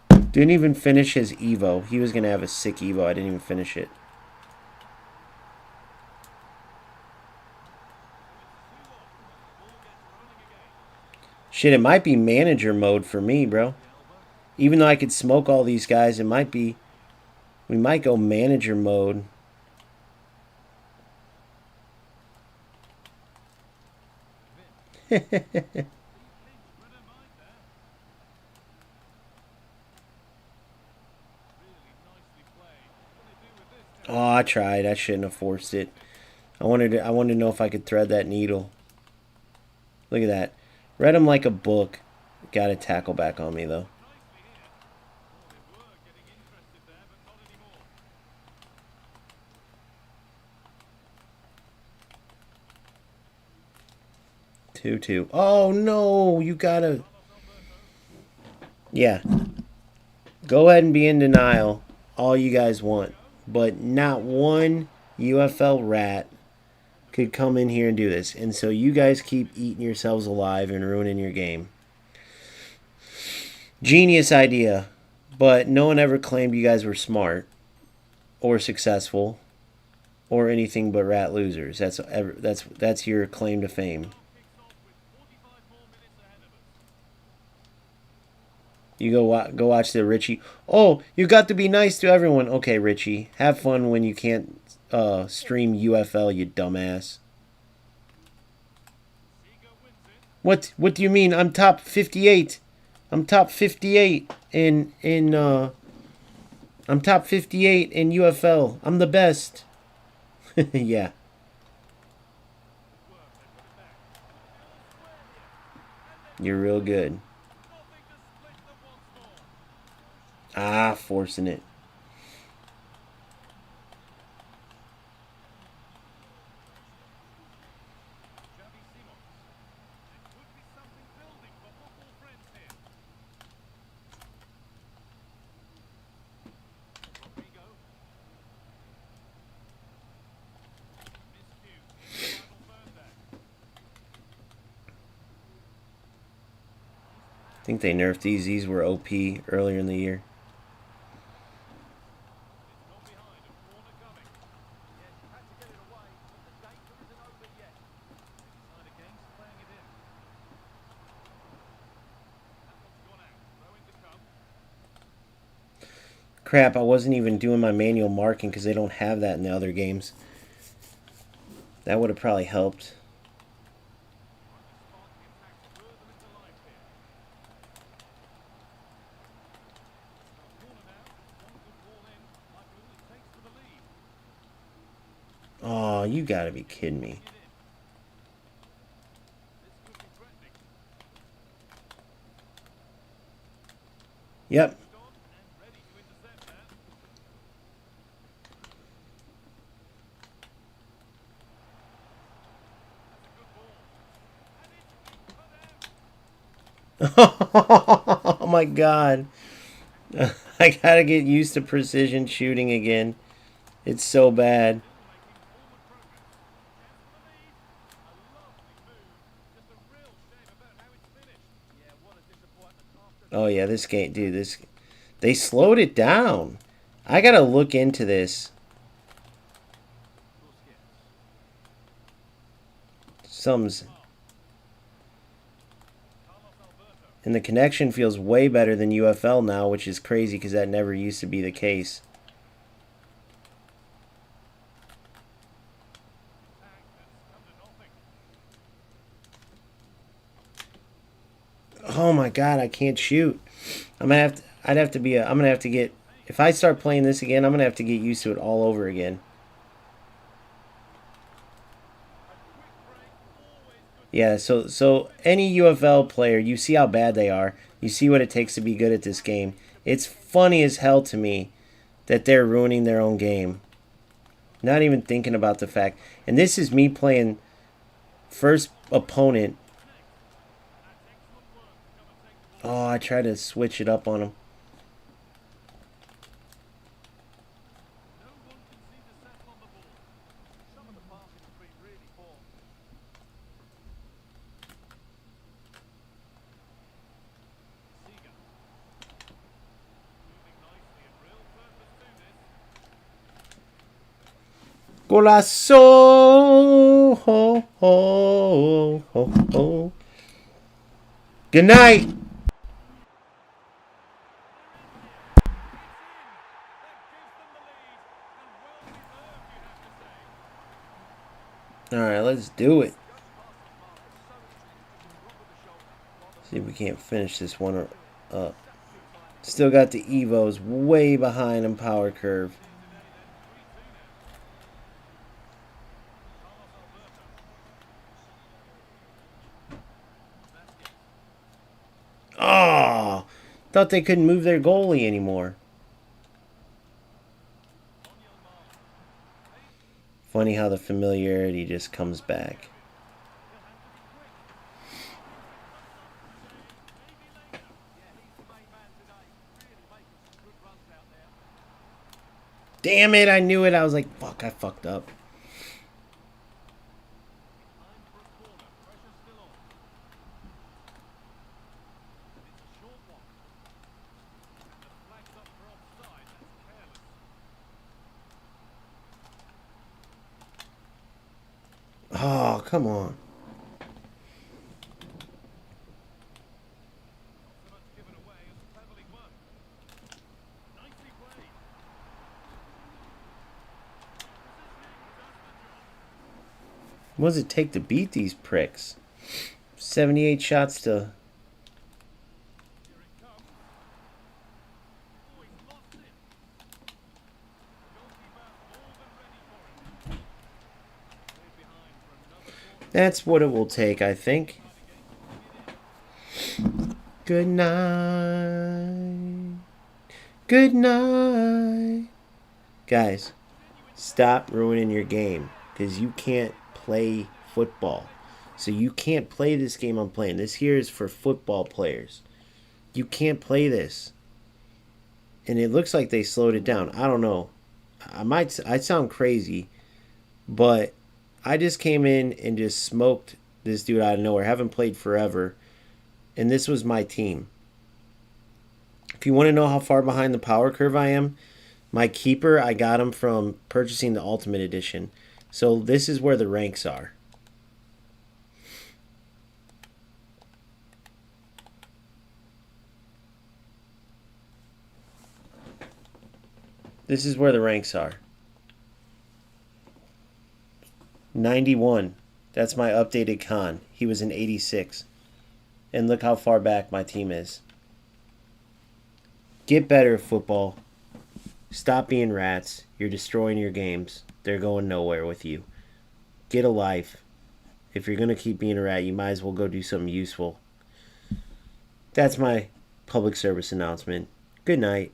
Didn't even finish his Evo. He was going to have a sick Evo. I didn't even finish it. Shit, it might be manager mode for me, bro. Even though I could smoke all these guys, it might be... We might go manager mode. Oh, I tried. I shouldn't have forced it. I wanted to know if I could thread that needle. Look at that. Read him like a book. Got a tackle back on me, though. Two. Oh, no. You gotta... Yeah. Go ahead and be in denial. All you guys want. But not one UFL rat could come in here and do this. And so you guys keep eating yourselves alive and ruining your game. Genius idea. But no one ever claimed you guys were smart or successful or anything but rat losers. That's your claim to fame. You go watch the Richie. Oh, you got to be nice to everyone. Okay, Richie, have fun when you can't stream UFL, you dumbass. What do you mean? I'm top 58. I'm top 58 in I'm top 58 in UFL. I'm the best. Yeah. You're real good. Ah, forcing it. I think they nerfed these. These were OP earlier in the year. Crap, I wasn't even doing my manual marking because they don't have that in the other games. That would have probably helped. Oh, you gotta be kidding me. Yep. Oh my god. I gotta get used to precision shooting again. It's so bad. Oh yeah, this game, dude, they slowed it down. I gotta look into this. Something's And the connection feels way better than UFL now, which is crazy because that never used to be the case. Oh my god, I can't shoot. I'm gonna have to. I'd have to be. I'm gonna have to get. If I start playing this again, I'm gonna have to get used to it all over again. Yeah. So any UFL player, you see how bad they are. You see what it takes to be good at this game. It's funny as hell to me that they're ruining their own game. Not even thinking about the fact. And this is me playing first opponent. Oh, I tried to switch it up on him. Golazo! Ho, ho, ho, ho. Good night! Alright, let's do it. See if we can't finish this one up. Still got the Evos way behind in power curve. Oh! Thought they couldn't move their goalie anymore. Funny how the familiarity just comes back. Damn it, I knew it. I was like, fuck, I fucked up. Oh, come on. What does it take to beat these pricks? 78 shots to... That's what it will take, I think. Good night. Good night. Guys, stop ruining your game. Because you can't play football. So you can't play this game I'm playing. This here is for football players. You can't play this. And it looks like they slowed it down. I don't know. I sound crazy, but I just came in and just smoked this dude out of nowhere. Haven't played forever, and this was my team. If you want to know how far behind the power curve I am, my keeper, I got him from purchasing the Ultimate Edition. So this is where the ranks are. This is where the ranks are. 91. That's my updated con. He was an 86. And look how far back my team is. Get better at football. Stop being rats. You're destroying your games. They're going nowhere with you. Get a life. If you're going to keep being a rat, you might as well go do something useful. That's my public service announcement. Good night.